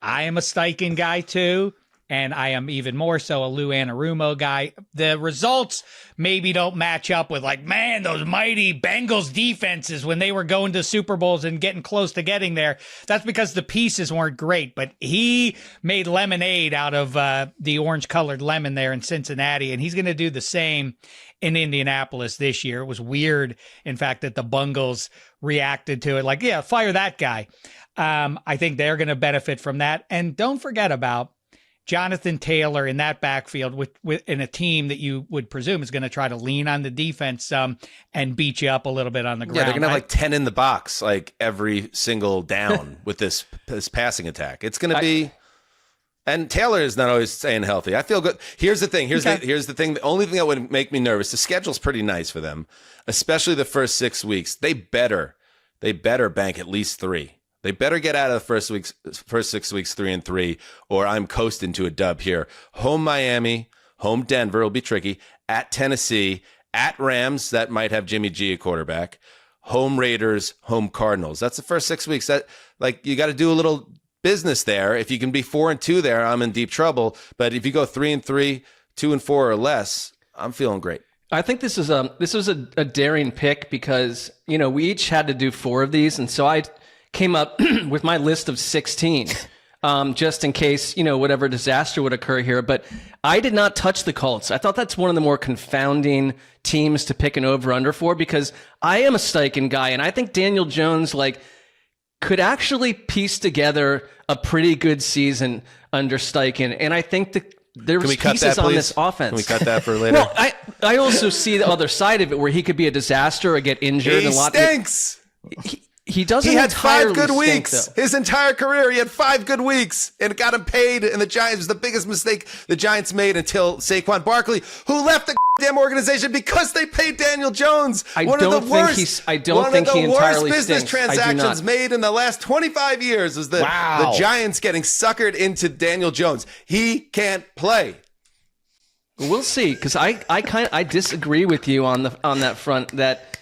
I am a Steichen guy too. and I am even more so a Lou Anarumo guy. The results maybe don't match up with like, man, those mighty Bengals defenses when they were going to Super Bowls and getting close to getting there. That's because the pieces weren't great, but he made lemonade out of the orange-colored lemon there in Cincinnati, and he's going to do the same in Indianapolis this year. It was weird, in fact, that the Bengals reacted to it like, yeah, fire that guy. I think they're going to benefit from that. And don't forget about Jonathan Taylor in that backfield in a team that you would presume is going to try to lean on the defense and beat you up a little bit on the ground. Yeah, they're going to have like 10 in the box like every single down with this passing attack. It's going to be... And Taylor is not always staying healthy. I feel good. Here's the thing. Here's the thing. The only thing that would make me nervous, the schedule's pretty nice for them, especially the first 6 weeks. They better bank at least 3. They better get out of the first 6 weeks 3-3, or I'm coasting to a dub here. Home Miami, home Denver will be tricky. At Tennessee, at Rams, that might have Jimmy G a quarterback. Home Raiders, home Cardinals. That's the first 6 weeks. That like you got to do a little business there. If you can be 4-2 there, I'm in deep trouble. But if you go 3-3, 2-4 or less, I'm feeling great. I think this was a daring pick because, we each had to do 4 of these. And so I came up with my list of 16, just in case, whatever disaster would occur here. But I did not touch the Colts. I thought that's one of the more confounding teams to pick an over-under for because I am a Steichen guy. And I think Daniel Jones, could actually piece together a pretty good season under Steichen. And I think there's pieces on this offense. Can we cut that for later? Well, I also see the other side of it where he could be a disaster or get injured. He stinks. He doesn't. He had 5 good stink, weeks. Though. His entire career, he had 5 good weeks, and it got him paid. And the Giants was the biggest mistake the Giants made until Saquon Barkley, who left the damn organization because they paid Daniel Jones. I don't think he entirely worst business stinks. transactions made in the last 25 years was the Giants getting suckered into Daniel Jones. He can't play. We'll see, because I disagree with you on that front that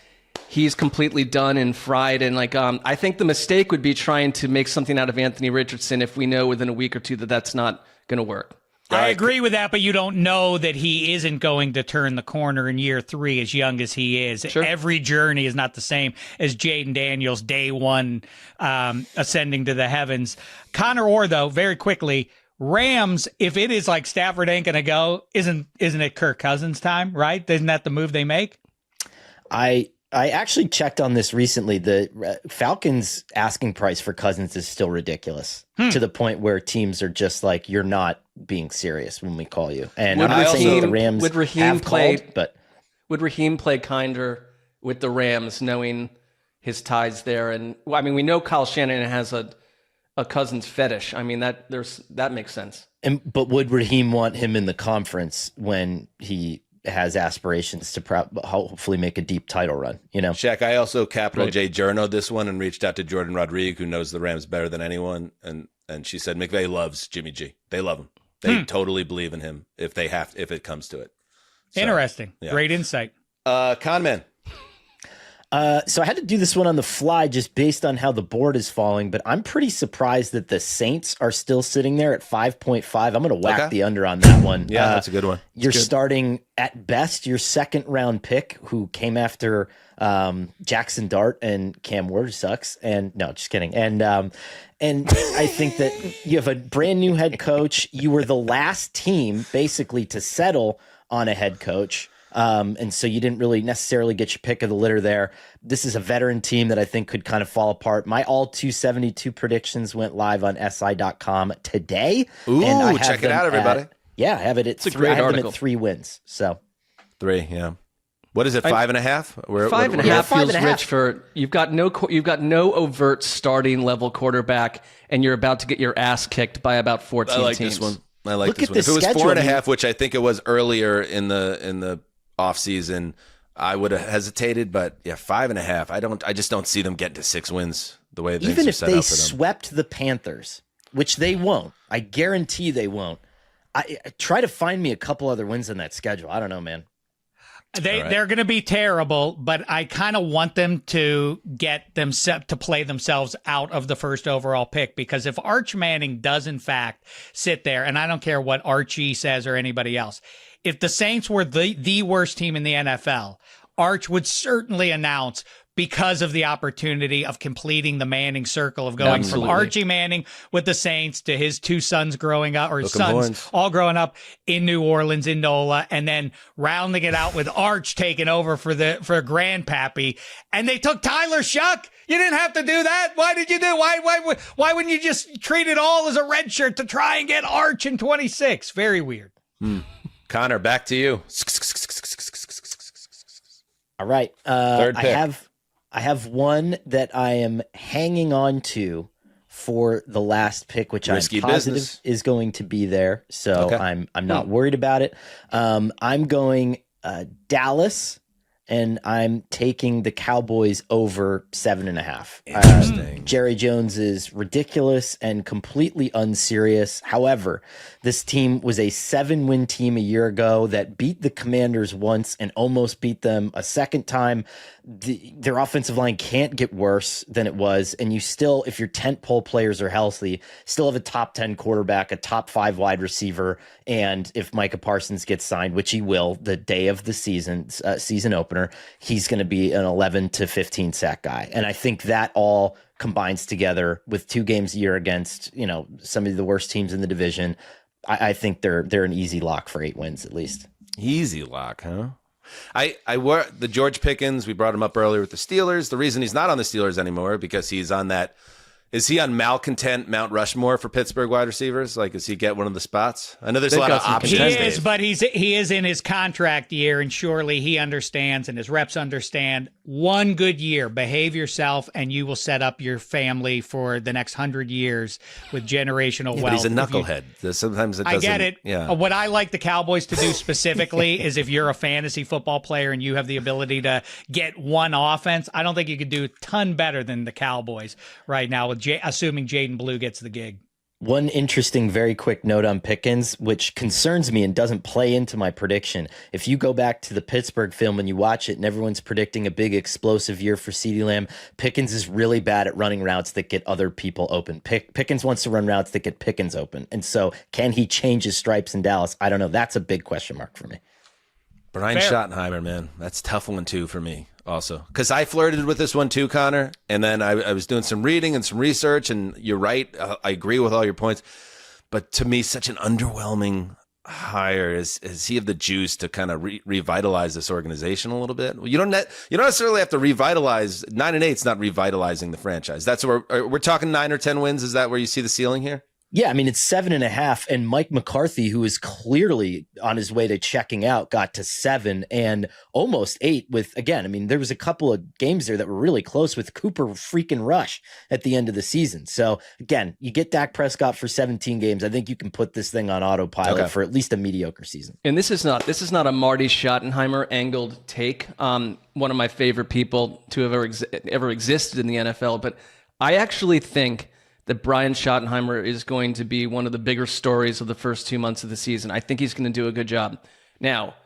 he's completely done and fried. And I think the mistake would be trying to make something out of Anthony Richardson if we know within a week or two that that's not going to work. I agree with that, but you don't know that he isn't going to turn the corner in year 3 as young as he is. Sure. Every journey is not the same as Jaden Daniels day 1 ascending to the heavens. Conor Orr, though, very quickly, Rams, if it is like Stafford ain't going to go, isn't it Kirk Cousins time, right? Isn't that the move they make? I actually checked on this recently. The Falcons' asking price for Cousins is still ridiculous to the point where teams are just like, you're not being serious when we call you. And I'm not saying that the Rams have called, but would Raheem play kinder with the Rams, knowing his ties there? And we know Kyle Shanahan has a Cousins fetish. That makes sense. But would Raheem want him in the conference when he has aspirations to hopefully make a deep title run, Shaq, I also capital J journoed this one and reached out to Jordan Rodriguez, who knows the Rams better than anyone. And she said, McVay loves Jimmy G. They love him. They totally believe in him if it comes to it. So, interesting. Yeah. Great insight. Con man. So I had to do this one on the fly just based on how the board is falling, but I'm pretty surprised that the Saints are still sitting there at 5.5. I'm going to whack the under on that one. Yeah, that's a good one. You're starting at best your 2nd round pick who came after Jackson Dart and Cam Ward sucks. And no, just kidding. And I think that you have a brand new head coach. You were the last team basically to settle on a head coach. And so you didn't really necessarily get your pick of the litter there. This is a veteran team that I think could kind of fall apart. My all 272 predictions went live on SI.com today. Ooh, and I check it out, everybody. I have it at 3. I have them at 3 wins. So 3, yeah. What is it? 5.5? 5.5 feels 5.5. rich for you've got no overt starting level quarterback, and you're about to get your ass kicked by about 14 I like teams. this one. I like Look this at one. the If it was schedule, 4.5, which I think it was earlier in the off season, I would have hesitated. But yeah, 5.5. I just don't see them getting to 6 wins the way things even are if set they up for them. swept the Panthers, which they won't, I guarantee they won't. I try to find me a couple other wins on that schedule. I don't know, man. They're going to be terrible, but I kind of want them to get them set to play themselves out of the first overall pick, because if Arch Manning does in fact sit there, and I don't care what Archie says or anybody else, if the Saints were the worst team in the NFL, Arch would certainly announce, because of the opportunity of completing the Manning circle of going Absolutely. from Archie Manning with the Saints to his two sons growing up, or Hook 'em sons horns. all growing up in New Orleans, in NOLA, and then rounding it out with Arch taking over for Grandpappy. And they took Tyler Shuck. You didn't have to do that. Why did you do? Why wouldn't you just treat it all as a red shirt to try and get Arch in 26? Very weird. Connor, back to you. All right. Third pick. I have one that I am hanging on to for the last pick, which Risky I'm positive business. is going to be there. So Okay. I'm not worried about it. I'm going Dallas, and I'm taking the Cowboys over 7.5. Interesting. Jerry Jones is ridiculous and completely unserious. However, this team was a 7-win team a year ago that beat the Commanders once and almost beat them a second time. Their offensive line can't get worse than it was. And you still, if your tentpole players are healthy, still have a top 10 quarterback, a top 5 wide receiver. And if Micah Parsons gets signed, which he will the day of the season opener, he's going to be an 11 to 15 sack guy. And I think that all combines together with 2 games a year against, some of the worst teams in the division. I think they're an easy lock for 8 wins at least. Easy lock, huh? I were the George Pickens. We brought him up earlier with the Steelers. The reason he's not on the Steelers anymore because he's on that. Is he on malcontent Mount Rushmore for Pittsburgh wide receivers? Like, does he get one of the spots? I know there's a lot of options. He is, Dave. but he is in his contract year, and surely he understands, and his reps understand. One good year, behave yourself, and you will set up your family for the next 100 years with generational wealth. But he's a knucklehead. Sometimes it doesn't. I get it. Yeah. What I like the Cowboys to do specifically is if you're a fantasy football player and you have the ability to get one offense, I don't think you could do a ton better than the Cowboys right now, with assuming Jaden Blue gets the gig. One interesting, very quick note on Pickens, which concerns me and doesn't play into my prediction. If you go back to the Pittsburgh film and you watch it and everyone's predicting a big explosive year for CeeDee Lamb, Pickens is really bad at running routes that get other people open. Pickens wants to run routes that get Pickens open. And so can he change his stripes in Dallas? I don't know. That's a big question mark for me. Brian Schottenheimer, man. That's a tough one, too, for me also. Because I flirted with this one, too, Connor. And then I was doing some reading and some research, and you're right. I agree with all your points. But to me, such an underwhelming hire. Is he have the juice to kind of revitalize this organization a little bit? You don't necessarily have to revitalize. 9-8 is not revitalizing the franchise. That's where we're talking 9 or 10 wins. Is that where you see the ceiling here? Yeah, I mean, it's 7.5, and Mike McCarthy, who is clearly on his way to checking out, got to 7 and almost 8 with, again, I mean, there was a couple of games there that were really close with Cooper freaking Rush at the end of the season. So, again, you get Dak Prescott for 17 games. I think you can put this thing on autopilot for at least a mediocre season. And this is not a Marty Schottenheimer angled take. One of my favorite people to have ever existed in the NFL, but I actually think that Brian Schottenheimer is going to be one of the bigger stories of the first 2 months of the season. I think he's going to do a good job. Now,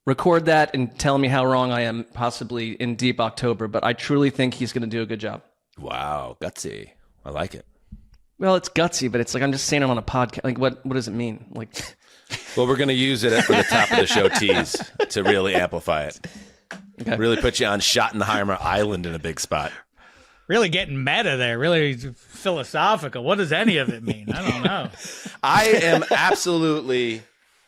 record that and tell me how wrong I am possibly in deep October, but I truly think he's going to do a good job. Wow, gutsy. I like it. Well, it's gutsy, but it's like I'm just saying it on a podcast. Like, what does it mean? Like, Well, we're going to use it for the top of the show tease to really amplify it. Okay. Really put you on Schottenheimer Island in a big spot. Really getting meta there, really philosophical. What does any of it mean? I don't know. I am absolutely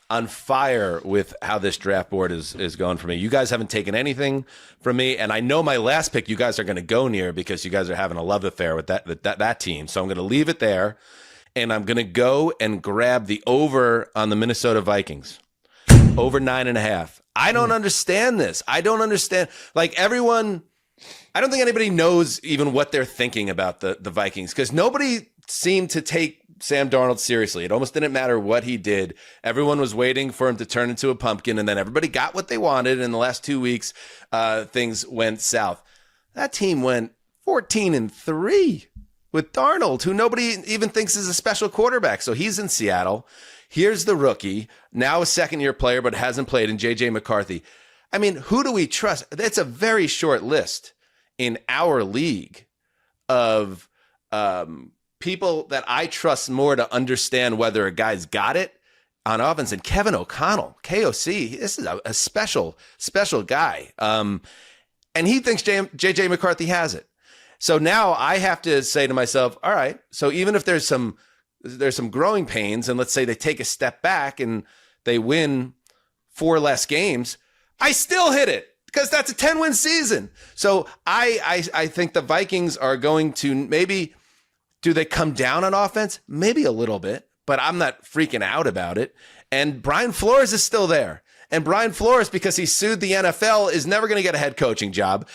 on fire with how this draft board is going for me. You guys haven't taken anything from me, and I know my last pick you guys are going to go near because you guys are having a love affair with that team. So I'm going to leave it there, and I'm going to go and grab the over on the Minnesota Vikings. Over 9.5. I don't understand this. I don't understand. Like, everyone, I don't think anybody knows even what they're thinking about the Vikings, because nobody seemed to take Sam Darnold seriously. It almost didn't matter what he did. Everyone was waiting for him to turn into a pumpkin, and then everybody got what they wanted. In the last 2 weeks, things went south. That team went 14-3 with Darnold, who nobody even thinks is a special quarterback. So he's in Seattle. Here's the rookie, now a second-year player, but hasn't played, in J.J. McCarthy. I mean, who do we trust? That's a very short list in our league of people that I trust more to understand whether a guy's got it on offense. And Kevin O'Connell, KOC, this is a special guy. And he thinks JJ McCarthy has it. So now I have to say to myself, all right, so even if there's some growing pains, and let's say they take a step back and they win 4 less games, I still hit it because that's a 10-win season. So I think the Vikings are going to maybe, do they come down on offense? Maybe a little bit, but I'm not freaking out about it. And Brian Flores is still there. And Brian Flores, because he sued the NFL, is never going to get a head coaching job.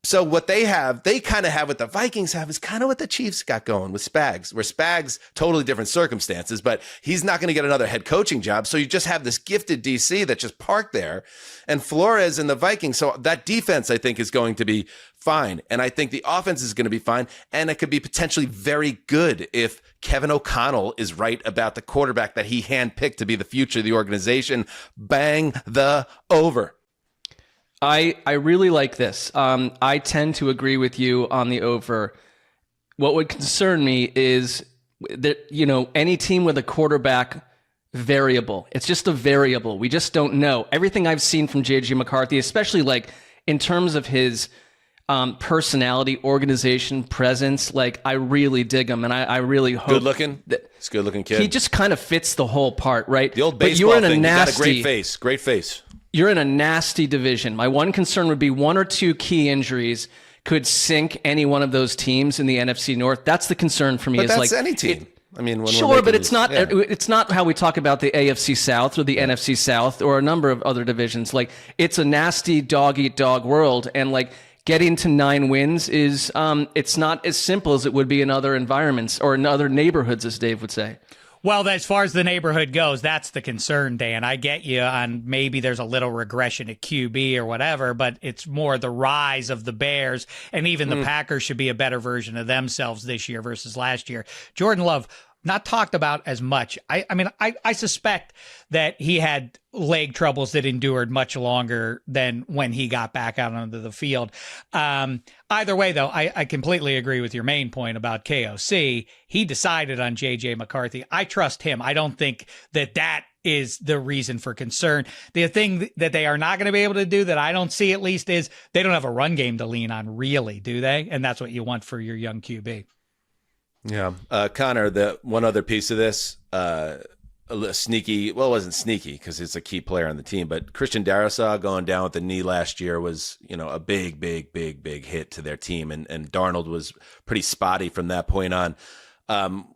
So what they kind of have what the Vikings have is kind of what the Chiefs got going with Spags, where Spags, totally different circumstances, but he's not going to get another head coaching job. So you just have this gifted DC that just parked there, and Flores and the Vikings. So that defense, I think, is going to be fine. And I think the offense is going to be fine. And it could be potentially very good if Kevin O'Connell is right about the quarterback that he handpicked to be the future of the organization. Bang the over. I really like this. I tend to agree with you on the over. What would concern me is that, any team with a quarterback variable, it's just a variable. We just don't know. Everything I've seen from JJ McCarthy, especially like in terms of his personality, organization, presence, like I really dig him, and I really hope good looking. He's a good looking kid. He just kind of fits the whole part, right? The old baseball thing. He got a great face. Great face. You're in a nasty division. My one concern would be 1 or 2 key injuries could sink any one of those teams in the NFC North. That's the concern for me. But that's any team. Sure, but it's not. Yeah. It's not how we talk about the AFC South or the NFC South or a number of other divisions. Like, it's a nasty dog eat dog world, and like getting to 9 wins is it's not as simple as it would be in other environments or in other neighborhoods, as Dave would say. Well, as far as the neighborhood goes, that's the concern, Dan. I get you on maybe there's a little regression at QB or whatever, but it's more the rise of the Bears, and even the Packers should be a better version of themselves this year versus last year. Jordan Love, not talked about as much. I suspect that he had leg troubles that endured much longer than when he got back out onto the field. Either way, though, I completely agree with your main point about KOC. He decided on JJ McCarthy. I trust him. I don't think that is the reason for concern. The thing that they are not going to be able to do that I don't see at least is they don't have a run game to lean on, really, do they? And that's what you want for your young QB. Yeah. Conor, the one other piece of this, a sneaky, well, it wasn't sneaky because it's a key player on the team, but Christian Darrisaw going down with the knee last year was, a big hit to their team. And Darnold was pretty spotty from that point on.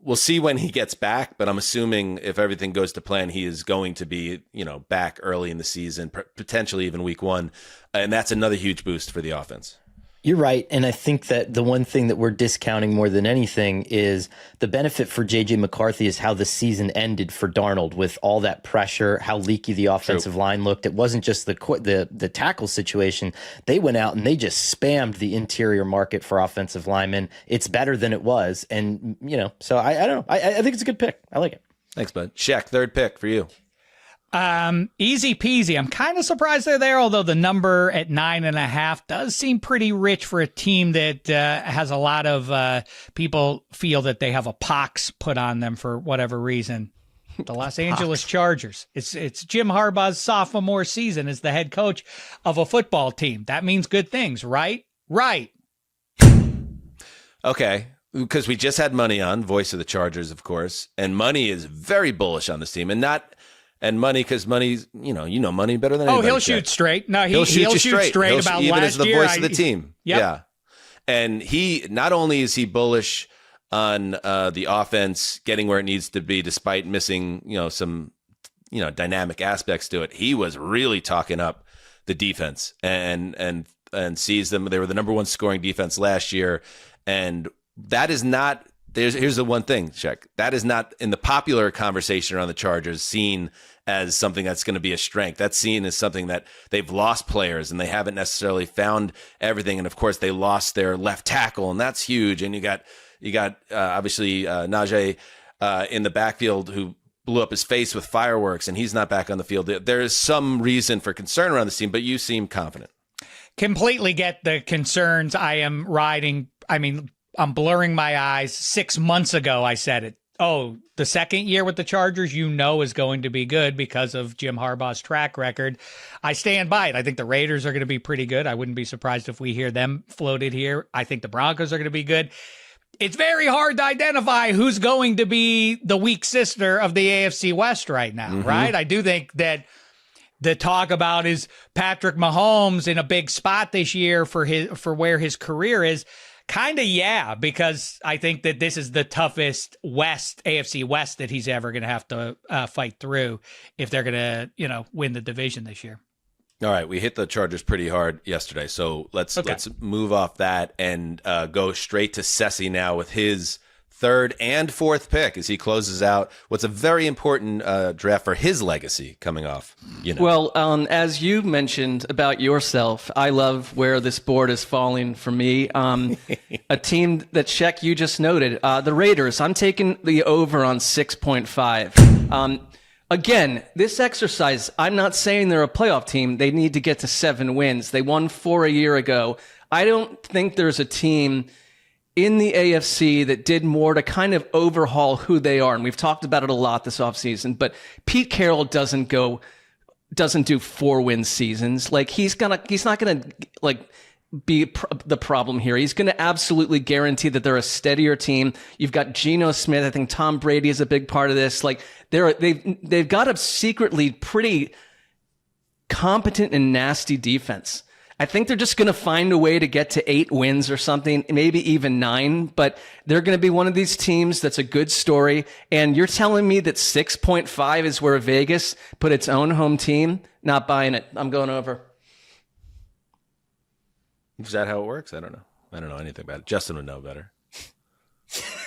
We'll see when he gets back, but I'm assuming if everything goes to plan, he is going to be, back early in the season, potentially even week 1. And that's another huge boost for the offense. You're right. And I think that the one thing that we're discounting more than anything is the benefit for JJ McCarthy is how the season ended for Darnold with all that pressure, how leaky the offensive line looked. It wasn't just the tackle situation. They went out and they just spammed the interior market for offensive linemen. It's better than it was. And, so I don't know. I think it's a good pick. I like it. Thanks, bud. Shaq, third pick for you. Easy peasy. I'm kind of surprised they're there, although the number at 9.5 does seem pretty rich for a team that has a lot of people feel that they have a pox put on them for whatever reason. The Los Angeles Chargers. It's Jim Harbaugh's sophomore season as the head coach of a football team. That means good things, right? Right. Okay. Because we just had Money on, voice of the Chargers, of course, and Money is very bullish on this team, and Money, because Money's, Money better than anybody. Oh, he'll shoot straight. No, he'll shoot straight about even last as the year. Voice of the team. Yep. Yeah. And he, not only is he bullish on the offense getting where it needs to be, despite missing, some, dynamic aspects to it, he was really talking up the defense and sees them. They were the number 1 scoring defense last year. And that is not, here's the one thing, Shaq. That is not in the popular conversation around the Chargers seen as something that's going to be a strength. That's seen as something that they've lost players and they haven't necessarily found everything. And of course, they lost their left tackle, and that's huge. And you got obviously Najee in the backfield, who blew up his face with fireworks and he's not back on the field. There is some reason for concern around this team, but you seem confident. Completely get the concerns. I'm blurring my eyes. 6 months ago, I said it. Oh, the second year with the Chargers, is going to be good because of Jim Harbaugh's track record. I stand by it. I think the Raiders are going to be pretty good. I wouldn't be surprised if we hear them floated here. I think the Broncos are going to be good. It's very hard to identify who's going to be the weak sister of the AFC West right now, right? I do think that the talk about is Patrick Mahomes in a big spot this year for where his career is. Kind of, yeah, because I think that this is the toughest AFC West that he's ever going to have to fight through if they're going to, win the division this year. All right, we hit the Chargers pretty hard yesterday, so let's move off that and go straight to Sessy now with his third and fourth pick as he closes out what's a very important draft for his legacy coming off. Well, as you mentioned about yourself, I love where this board is falling for me. A team that, Shek, you just noted, the Raiders. I'm taking the over on 6.5. Again, this exercise, I'm not saying they're a playoff team. They need to get to 7 wins. They won 4 a year ago. I don't think there's a team in the AFC that did more to kind of overhaul who they are. And we've talked about it a lot this offseason, but Pete Carroll doesn't do 4-win seasons. Like he's not going to be the problem here. He's going to absolutely guarantee that they're a steadier team. You've got Geno Smith. I think Tom Brady is a big part of this. Like they've got a secretly pretty competent and nasty defense. I think they're just going to find a way to get to 8 wins or something, maybe even 9, but they're going to be one of these teams that's a good story. And you're telling me that 6.5 is where Vegas put its own home team? Not buying it. I'm going over. Is that how it works? I don't know. I don't know anything about it. Justin would know better.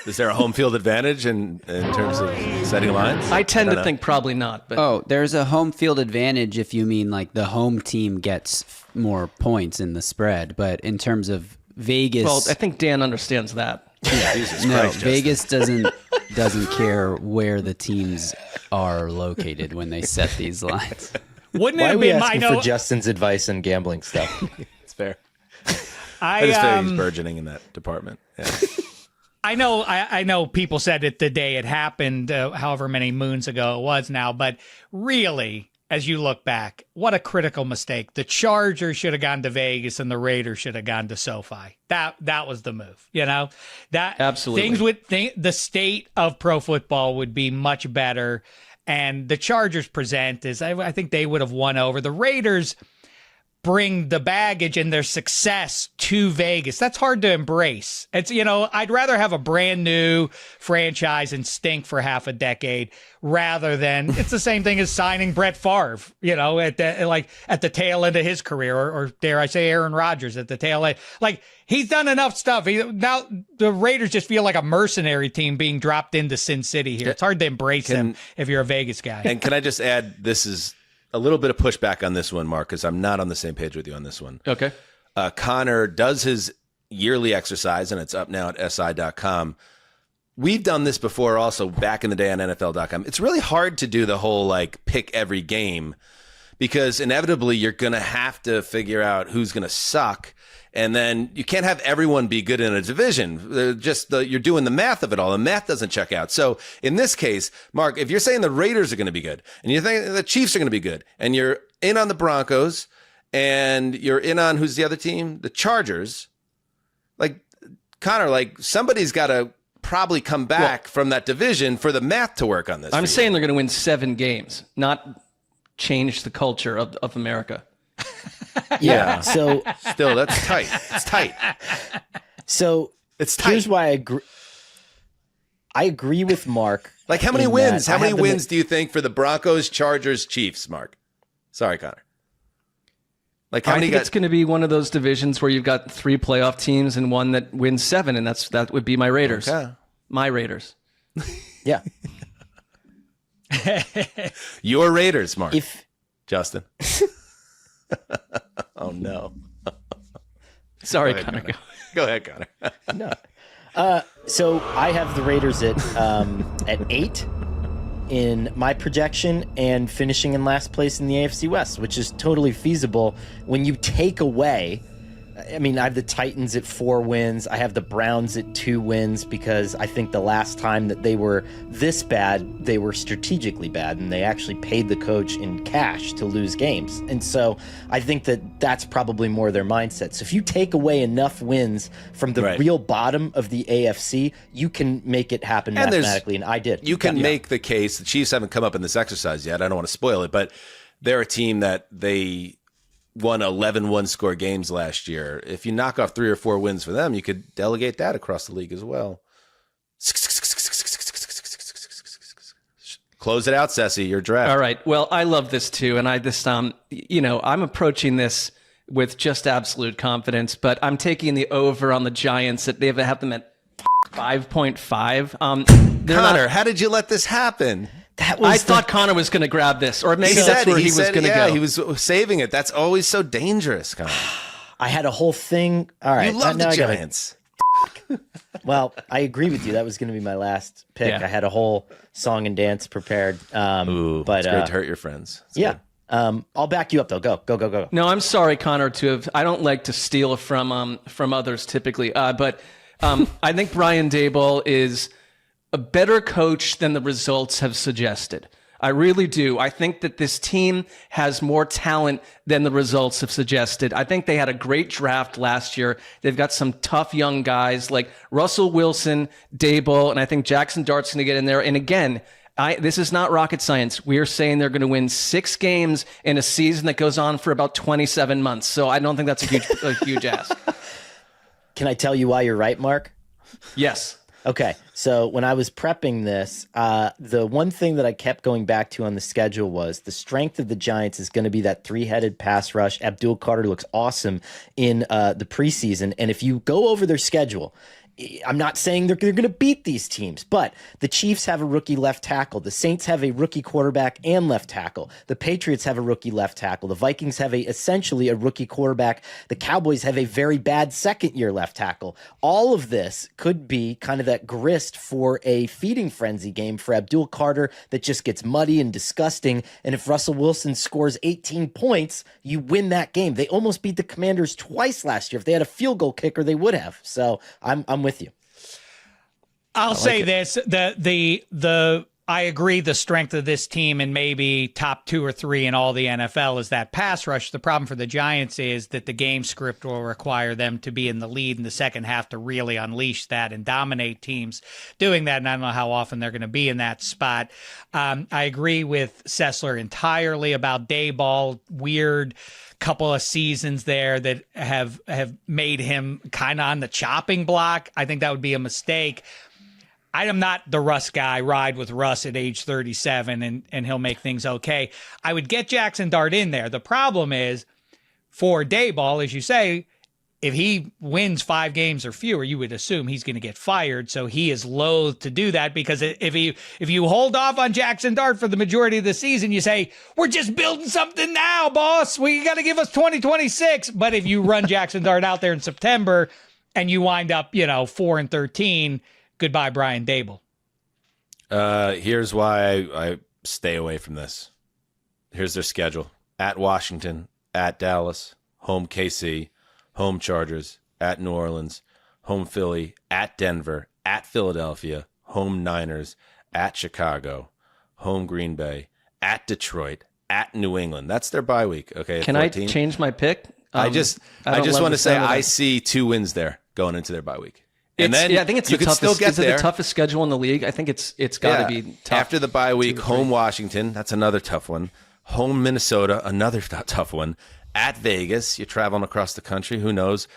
Is there a home field advantage in terms of setting lines? I tend to think probably not. But there's a home field advantage if you mean like the home team gets more points in the spread. But in terms of Vegas, well, I think Dan understands that. Yeah, Jesus no, Christ, Vegas doesn't care where the teams are located when they set these lines. Wouldn't Why it are we be asking for Justin's advice on gambling stuff? It's fair. I just feel he's burgeoning in that department. Yeah. I know people said it the day it happened, however many moons ago it was now, but really, as you look back, what a critical mistake. The Chargers should have gone to Vegas and the Raiders should have gone to SoFi. That was the move, That absolutely. The state of pro football would be much better, and the Chargers present is I think they would have won over. The Raiders bring the baggage and their success to Vegas. That's hard to embrace. It's, I'd rather have a brand new franchise and stink for half a decade rather than it's the same thing as signing Brett Favre, at the tail end of his career, or dare I say Aaron Rodgers at the tail end. Like he's done enough stuff. Now the Raiders just feel like a mercenary team being dropped into Sin City here. It's hard to embrace them if you're a Vegas guy. And can I just add, this is a little bit of pushback on this one, Mark, because I'm not on the same page with you on this one. Okay. Conor does his yearly exercise, and it's up now at SI.com. We've done this before also back in the day on NFL.com. It's really hard to do the whole, pick every game because inevitably you're going to have to figure out who's going to suck. And then you can't have everyone be good in a division. You're doing the math of it all. The math doesn't check out. So in this case, Mark, if you're saying the Raiders are going to be good and you think the Chiefs are going to be good and you're in on the Broncos and you're in on who's the other team? The Chargers. Conor, somebody's got to probably come back from that division for the math to work on this. I'm saying they're going to win 7 games, not change the culture of America. Yeah. So still, that's tight. It's tight. So it's tight. Here's why I agree with Mark. How many wins? How many wins do you think for the Broncos, Chargers, Chiefs, Mark? Sorry, Conor. I think it's going to be one of those divisions where you've got 3 playoff teams and one that wins 7, and that would be my Raiders. Okay. My Raiders. Yeah. Your Raiders, Mark. Justin. Oh no! Sorry, Conor. Go ahead, Conor. No. So I have the Raiders at 8. in my projection and finishing in last place in the AFC West, which is totally feasible when you take away. I mean, I have the Titans at 4 wins. I have the Browns at 2 wins because I think the last time that they were this bad, they were strategically bad, and they actually paid the coach in cash to lose games. And so I think that that's probably more their mindset. So if you take away enough wins from the real bottom of the AFC, you can make it happen mathematically, and I did. You can make the case. The Chiefs haven't come up in this exercise yet. I don't want to spoil it, but they're a team that they won 11 one-score games last year. If you knock off 3 or 4 wins for them, you could delegate that across the league as well. Close it out, Sessy. Your draft. All right. Well, I love this too, and I'm approaching this with just absolute confidence. But I'm taking the over on the Giants. They have them at 5.5. Connor, how did you let this happen? I thought Conor was going to grab this, or maybe that's where he was going to go. He was saving it. That's always so dangerous, Conor. I had a whole thing. All right. You love the Giants. Well, I agree with you. That was going to be my last pick. Yeah. I had a whole song and dance prepared. But it's great to hurt your friends. It's I'll back you up, though. Go. No, I'm sorry, Conor, I don't like to steal from others typically, but I think Brian Daboll is a better coach than the results have suggested. I really do. I think that this team has more talent than the results have suggested. I think they had a great draft last year. They've got some tough young guys like Russell Wilson, Daboll, and I think Jackson Dart's going to get in there. And again, this is not rocket science. We're saying they're going to win 6 games in a season that goes on for about 27 months. So I don't think that's a huge ask. Can I tell you why you're right, Mark? Yes. Okay, so when I was prepping this, the one thing that I kept going back to on the schedule was the strength of the Giants is going to be that 3-headed pass rush. Abdul Carter looks awesome in the preseason, and if you go over their schedule, I'm not saying they're going to beat these teams, but the Chiefs have a rookie left tackle. The Saints have a rookie quarterback and left tackle. The Patriots have a rookie left tackle. The Vikings have essentially a rookie quarterback. The Cowboys have a very bad second-year left tackle. All of this could be kind of that grist for a feeding frenzy game for Abdul Carter that just gets muddy and disgusting. And if Russell Wilson scores 18 points, you win that game. They almost beat the Commanders twice last year. If they had a field goal kicker, they would have. So I'm with you. I'll say this: I agree. The strength of this team and maybe top 2 or 3 in all the NFL is that pass rush. The problem for the Giants is that the game script will require them to be in the lead in the second half to really unleash that and dominate teams doing that. And I don't know how often they're going to be in that spot. I agree with Sessler entirely about Daboll. Weird couple of seasons there that have made him kind of on the chopping block. I think that would be a mistake. I am not the Russ guy. Ride with Russ at age 37 and he'll make things okay. I would get Jackson Dart in there. The problem is for Daboll, as you say, if he wins 5 games or fewer, you would assume he's going to get fired. So he is loath to do that because if you hold off on Jackson Dart for the majority of the season, you say, we're just building something now, boss. We got to give us 2026. But if you run Jackson Dart out there in September and you wind up, 4-13, goodbye, Brian Daboll. Here's why I stay away from this. Here's their schedule. At Washington, at Dallas, home KC, home Chargers, at New Orleans, home Philly, at Denver, at Philadelphia, home Niners, at Chicago, home Green Bay, at Detroit, at New England. That's their bye week. Okay. Can 14. I change my pick? I just want to say I see 2 wins there going into their bye week. And then I think it's the toughest schedule in the league. I think it's got to be tough. After the bye week, home Washington, that's another tough one. Home Minnesota, another tough one. At Vegas, you're traveling across the country. Who knows?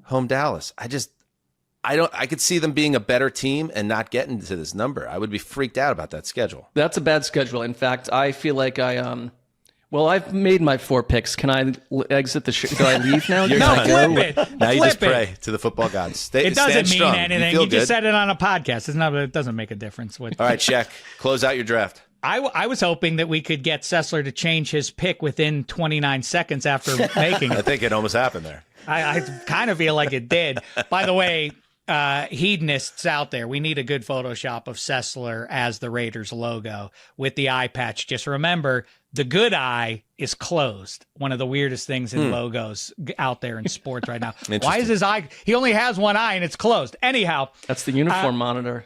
Home Dallas. I could see them being a better team and not getting to this number. I would be freaked out about that schedule. That's a bad schedule. In fact, I feel like I've made my 4 picks. Can I exit the show? Do I leave now? Flip it. Now you just pray to the football gods. It doesn't mean anything. You just good. said it on a podcast. It doesn't make a difference. All right, Shaq, close out your draft. I was hoping that we could get Sessler to change his pick within 29 seconds after making it. I think it almost happened there. I kind of feel like it did. By the way, hedonists out there, we need a good Photoshop of Sessler as the Raiders logo with the eye patch. Just remember, the good eye is closed. One of the weirdest things in logos out there in sports right now. Why is his eye? He only has one eye and it's closed. Anyhow, That's the uniform monitor.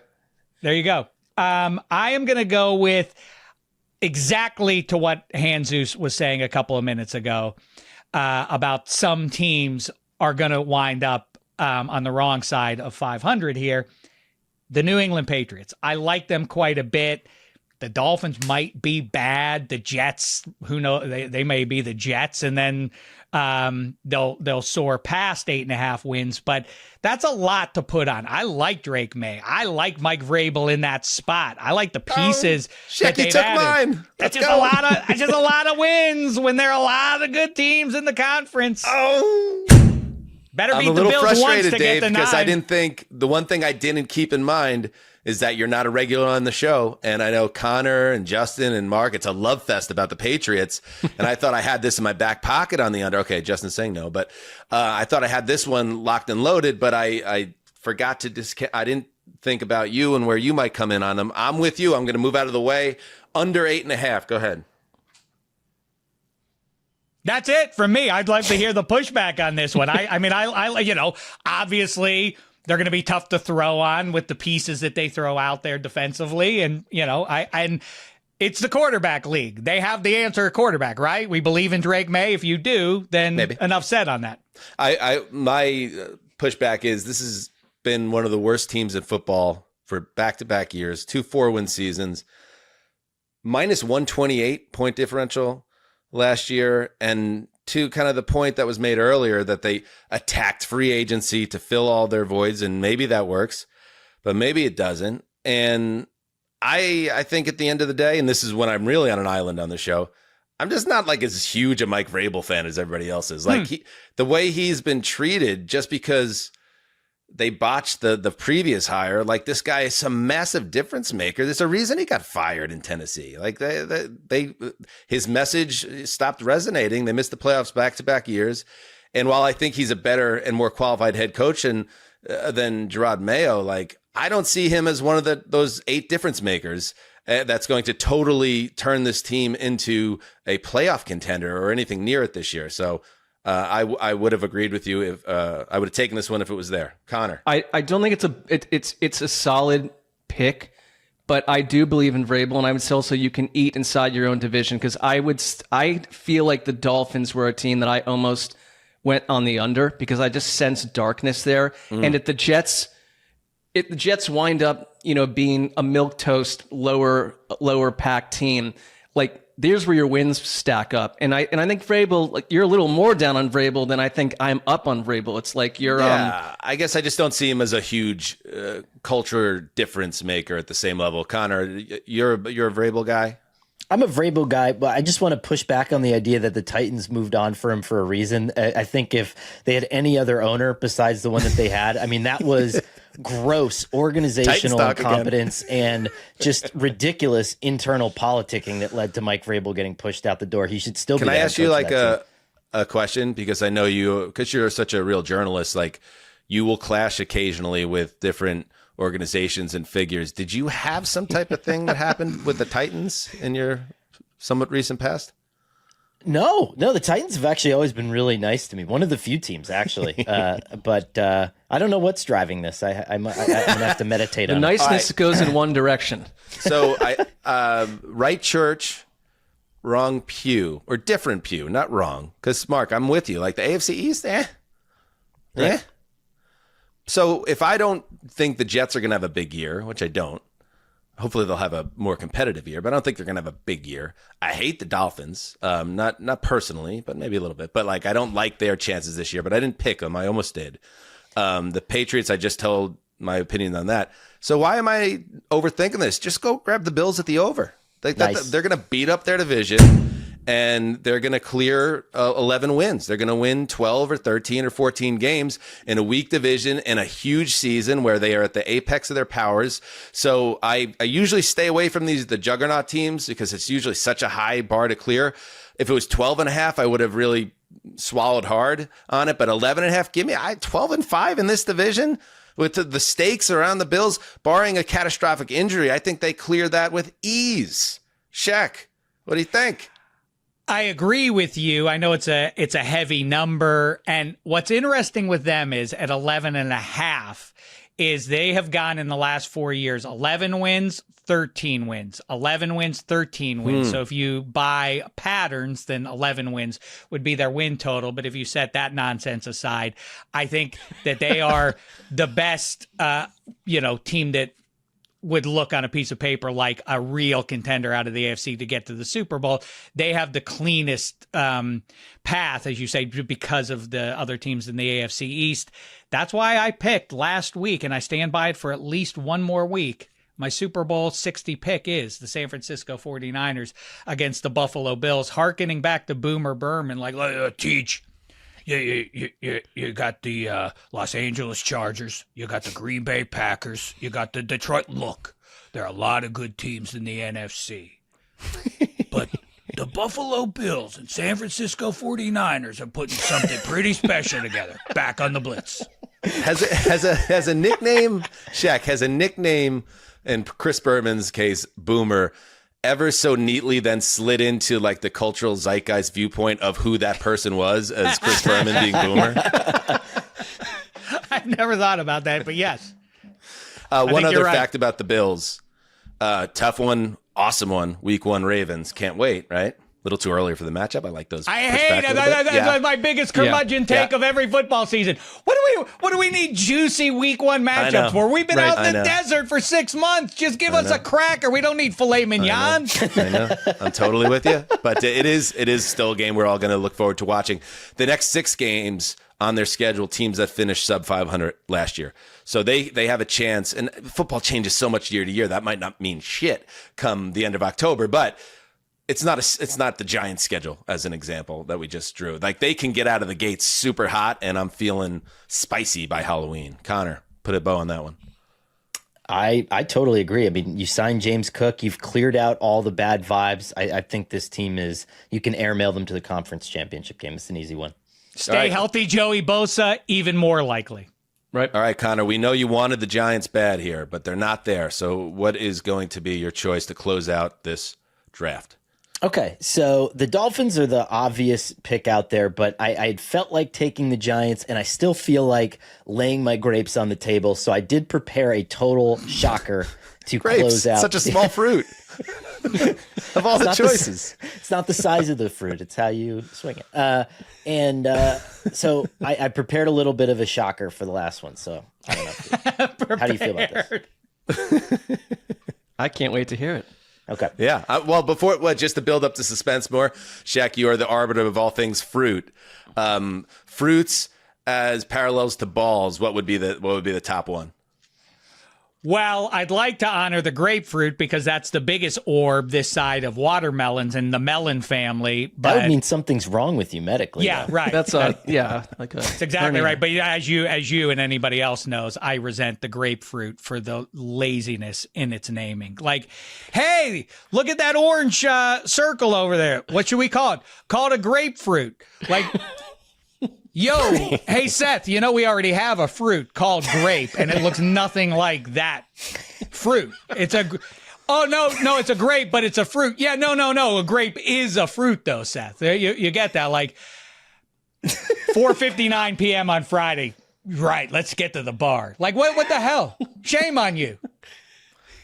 there you go. I am going to go with exactly to what Hanzus was saying a couple of minutes ago about some teams are going to wind up on the wrong side of 500 here. The New England Patriots. I like them quite a bit. The Dolphins might be bad. The Jets, who knows? They may be the Jets, and then they'll soar past 8.5 wins. But that's a lot to put on. I like Drake May. I like Mike Vrabel in that spot. I like the pieces that they've took added. mine. That's Let's just go. a lot of wins when there are a lot of good teams in the conference. Better I'm beat a the little Bills once frustrated, to Dave, get the because 9. I didn't think the one thing I didn't keep in mind is that you're not a regular on the show. And I know Conor and Justin and Mark, it's a love fest about the Patriots. And I thought I had this in my back pocket on the under. Okay, Justin's saying no, but I thought I had this one locked and loaded, but I forgot to I didn't think about you and where you might come in on them. I'm with you. I'm going to move out of the way. Under 8.5. Go ahead. That's it from me. I'd like to hear the pushback on this one. I mean, obviously they're going to be tough to throw on with the pieces that they throw out there defensively. And, and it's the quarterback league. They have the answer quarterback, right? We believe in Drake May. If you do, then Maybe. Enough said on that. My pushback is this has been one of the worst teams in football for back-to-back years, 2 4-win seasons, minus 128 point differential last year, and to kind of the point that was made earlier that they attacked free agency to fill all their voids, and maybe that works, but maybe it doesn't. And I think at the end of the day, and this is when I'm really on an island on the show, I'm just not like as huge a Mike Vrabel fan as everybody else is. Like the way he's been treated, just because they botched the previous hire, like this guy is some massive difference maker. There's a reason he got fired in Tennessee. Like his message stopped resonating. They missed the playoffs back-to-back years. And while I think he's a better and more qualified head coach than Gerard Mayo, like I don't see him as one of those 8 difference makers that's going to totally turn this team into a playoff contender or anything near it this year. So I would have agreed with you if I would have taken this one if it was there. Conor. I don't think it's a solid pick, but I do believe in Vrabel, and I would say also you can eat inside your own division, because I feel like the Dolphins were a team that I almost went on the under because I just sense darkness there, and if the Jets wind up being a milquetoast lower pack team, like there's where your wins stack up. And I think Vrabel, like you're a little more down on Vrabel than I think I'm up on Vrabel. It's like you're I guess I just don't see him as a huge culture difference maker at the same level. Conor, you're a Vrabel guy? I'm a Vrabel guy, but I just want to push back on the idea that the Titans moved on for him for a reason. I think if they had any other owner besides the one that they had, I mean, that was gross organizational incompetence and just ridiculous internal politicking that led to Mike Vrabel getting pushed out the door. He should still be. Can I ask you like a question? Because I know because you're such a real journalist, like you will clash occasionally with different organizations and figures. Did you have some type of thing that happened with the Titans in your somewhat recent past? No, the Titans have actually always been really nice to me. One of the few teams, actually. But I don't know what's driving this. I'm going to have to meditate on it. The niceness goes in one direction. So right church, wrong pew, or different pew, not wrong. Because, Mark, I'm with you. Like the AFC East, yeah. So if I don't think the Jets are going to have a big year, which I don't, hopefully they'll have a more competitive year, but I don't think they're going to have a big year. I hate the Dolphins, not personally, but maybe a little bit. But like I don't like their chances this year, but I didn't pick them. I almost did. The Patriots, I just told my opinion on that. So why am I overthinking this? Just go grab the Bills at the over. They're going to beat up their division. And they're going to clear 11 wins. They're going to win 12 or 13 or 14 games in a weak division in a huge season where they are at the apex of their powers. So I usually stay away from the juggernaut teams because it's usually such a high bar to clear. If it was 12.5, I would have really swallowed hard on it. But 11.5, give me 12-5 in this division. With the stakes around the Bills, barring a catastrophic injury, I think they clear that with ease. Shaq, what do you think? I agree with you. I know it's a heavy number. And what's interesting with them is at 11.5 is they have gone in the last 4 years, 11 wins, 13 wins, 11 wins, 13 wins. So if you buy patterns, then 11 wins would be their win total. But if you set that nonsense aside, I think that they are the best, team that would look on a piece of paper like a real contender out of the AFC to get to the Super Bowl. They have the cleanest path, as you say, because of the other teams in the AFC East. That's why I picked last week, and I stand by it for at least one more week. My Super Bowl 60 pick is the San Francisco 49ers against the Buffalo Bills, hearkening back to Boomer Berman, like, Teach, you got the Los Angeles Chargers, you got the Green Bay Packers, you got the Detroit. Look, there are a lot of good teams in the NFC, but the Buffalo Bills and San Francisco 49ers are putting something pretty special together. Back on the Blitz. Has a nickname, Shaq, has a nickname, in Chris Berman's case, Boomer, ever so neatly then slid into like the cultural zeitgeist viewpoint of who that person was as Chris Berman being Boomer? I've never thought about that, but yes. One other fact about the Bills. Tough one, awesome one. Week 1 Ravens. Can't wait, right? A little too early for the matchup. I like those. I hate it. That's my biggest curmudgeon take of every football season. What do we need juicy week 1 matchups for? We've been out in the desert for 6 months. Just give us a cracker. We don't need filet mignon. I know. I'm totally with you. But it is still a game we're all going to look forward to watching. The next 6 games on their schedule, teams that finished sub 500 last year. So they have a chance. And football changes so much year to year. That might not mean shit come the end of October. But it's not the Giants schedule, as an example, that we just drew. Like, they can get out of the gates super hot, and I'm feeling spicy by Halloween. Connor, put a bow on that one. I totally agree. I mean, you signed James Cook. You've cleared out all the bad vibes. I think this team you can airmail them to the conference championship game. It's an easy one. Stay healthy, Joey Bosa, even more likely. Right. All right, Connor, we know you wanted the Giants bad here, but they're not there. So what is going to be your choice to close out this draft? Okay, so the Dolphins are the obvious pick out there, but I felt like taking the Giants, and I still feel like laying my grapes on the table. So I did prepare a total shocker to close out. Such a small fruit of all the choices. It's not the size of the fruit; it's how you swing it. So I prepared a little bit of a shocker for the last one. So I don't know. How do you feel about this? I can't wait to hear it. Okay. Yeah. Just to build up the suspense more, Shaq, you are the arbiter of all things fruit. Fruits as parallels to balls. What would be the top one? Well, I'd like to honor the grapefruit because that's the biggest orb this side of watermelons in the melon family. But that would mean something's wrong with you medically. Yeah, though. right. That's that's exactly right. But as you and anybody else knows, I resent the grapefruit for the laziness in its naming. Like, hey, look at that orange circle over there. What should we call it? Call it a grapefruit. Like. Yo, hey, Seth, we already have a fruit called grape, and it looks nothing like that fruit. It's a grape, but it's a fruit. Yeah, no. A grape is a fruit, though, Seth. You get that? Like 4:59 p.m. on Friday. Right, let's get to the bar. Like, what the hell? Shame on you.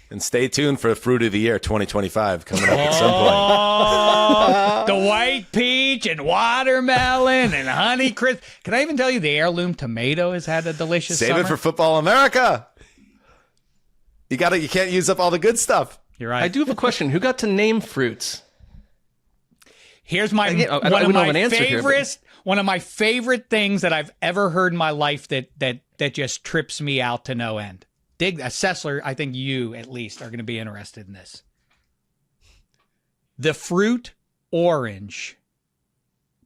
And stay tuned for Fruit of the Year 2025 coming up at some point. Oh, the white peach and watermelon and honey crisp. Can I even tell you the heirloom tomato has had a delicious Save summer? it for Football America. You can't use up all the good stuff. You're right. I do have a question. Who got to name fruits? Here's one of my favorite things that I've ever heard in my life that just trips me out to no end. Sessler, I think you at least are going to be interested in this. The fruit orange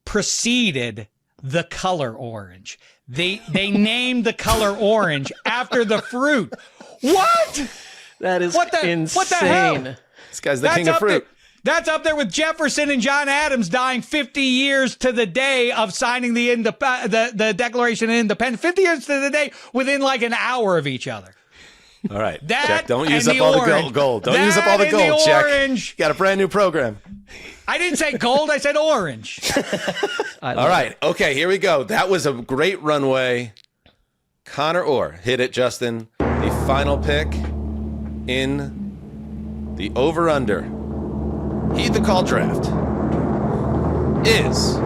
preceded the color orange. They named the color orange after the fruit. What? That is insane. What the hell? This guy's the king of fruit. That's up there with Jefferson and John Adams dying 50 years to the day of signing the Declaration of Independence. 50 years to the day within like an hour of each other. All right, That Check. Don't use and up all orange. the gold. Don't That use up all the and gold, Check. orange. Got a brand new program. I didn't say gold. I said orange. All right. Okay, here we go. That was a great runway. Conor Orr. Hit it, Justin. The final pick in the over-under Heed the Call draft is...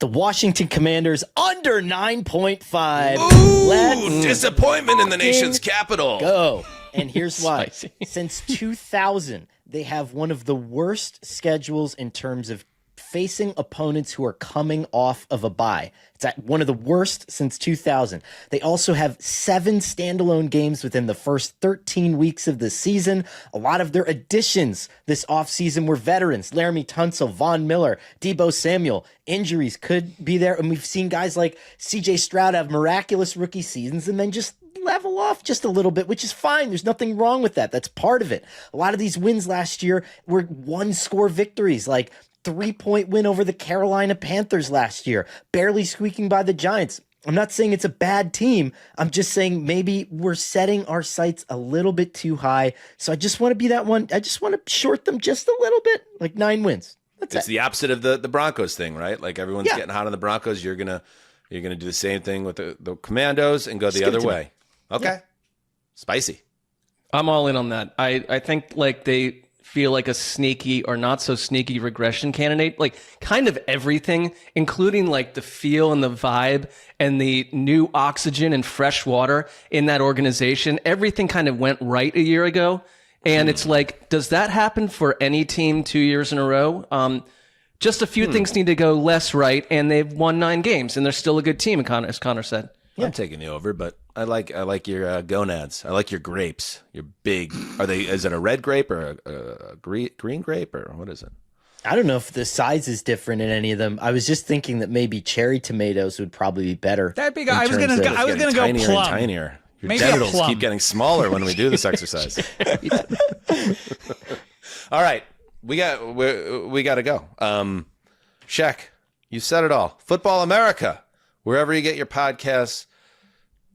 The Washington Commanders under 9.5. Ooh, Let's disappointment in the nation's capital. go. And here's why. Spicy. Since 2000, they have one of the worst schedules in terms of facing opponents who are coming off of a bye. It's at one of the worst since 2000. They also have 7 standalone games within the first 13 weeks of the season. A lot of their additions this offseason were veterans. Laramie Tunsil, Von Miller, Deebo Samuel. Injuries could be there. And we've seen guys like CJ Stroud have miraculous rookie seasons and then just level off just a little bit, which is fine. There's nothing wrong with that. That's part of it. A lot of these wins last year were 1-score victories, like 3-point win over the Carolina Panthers last year, barely squeaking by the Giants. I'm not saying it's a bad team. I'm just saying maybe we're setting our sights a little bit too high. So I just want to be that one. I just want to short them just a little bit, like 9 wins. That's It's it. the opposite of the Broncos thing, right? Like everyone's Yeah. getting hot on the Broncos. You're gonna do the same thing with the Commandos and go the give it other to way. Okay. Spicy. I'm all in on that. I think like they feel like a sneaky or not so sneaky regression candidate, like kind of everything, including like the feel and the vibe and the new oxygen and fresh water in that organization. Everything kind of went right a year ago. And it's like, does that happen for any team 2 years in a row? Just a few things need to go less right, and they've won 9 games, and they're still a good team, as Conor said. I'm taking the over, but I like your gonads. I like your grapes. Your big. Is it a red grape or a green grape or what is it? I don't know if the size is different in any of them. I was just thinking that maybe cherry tomatoes would probably be better. That'd be good. in I was terms gonna of- go. I was Getting gonna go tinier plum. and tinier. Your Maybe a genitals plum. keep getting smaller when we do this exercise. All right, we got to go. Shaq, you said it all. Football America, wherever you get your podcasts.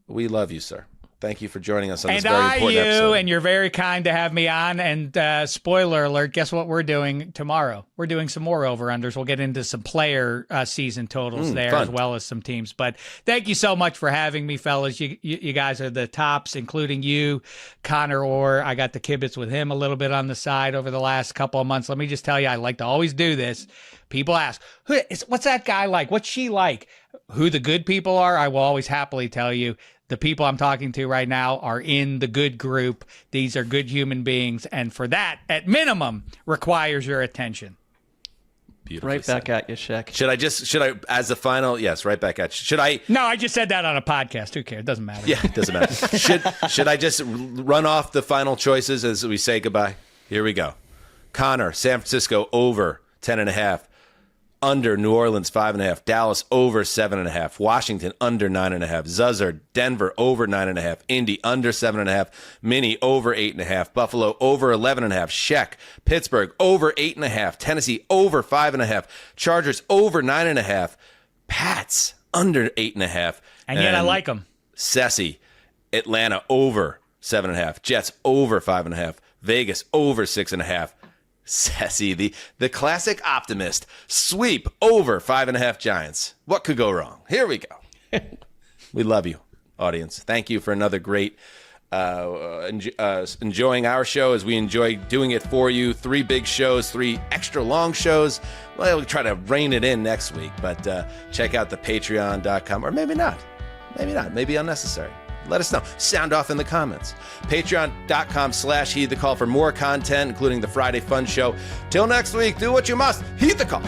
We love you, sir. Thank you for joining us on this And very I, important you, episode. and you're very kind to have me on. And spoiler alert, guess what we're doing tomorrow? We're doing some more over-unders. We'll get into some player season totals there fun. as well as some teams. But thank you so much for having me, fellas. You guys are the tops, including you, Conor Orr. I got the kibitz with him a little bit on the side over the last couple of months. Let me just tell you, I like to always do this. People ask, what's that guy like? What's she like? Who the good people are, I will always happily tell you. The people I'm talking to right now are in the good group. These are good human beings. And for that, at minimum, requires your attention. Beautifully Right said. back at you, Shaq. Should I, as the final, yes, right back at you. Should I, No, I just said that on a podcast. Who cares? It doesn't matter. yeah, it doesn't matter. Should I just run off the final choices as we say goodbye? Here we go. Conor, San Francisco, over 10.5. Under New Orleans 5.5, Dallas over 7.5, Washington under 9.5, Zuzzer, Denver over 9.5, Indy under 7.5, Minnie over 8.5, Buffalo over 11.5, Sheck, Pittsburgh over 8.5, Tennessee over 5.5, Chargers over 9.5, Pats under 8.5, And yet I like them. Sessy, Atlanta over 7.5, Jets over 5.5, Vegas over 6.5. Sassy, the classic optimist, sweep over 5.5 Giants. What could go wrong? Here we go. We love you, audience. Thank you for another great enjoying our show as we enjoy doing it for you. 3 big shows, 3 extra long shows. Well, we'll try to rein it in next week, but check out the patreon.com, or maybe not. Maybe unnecessary. Let us know. Sound off in the comments. Patreon.com/heed the call for more content, including the Friday Fun Show. Till next week, do what you must. Heed the call.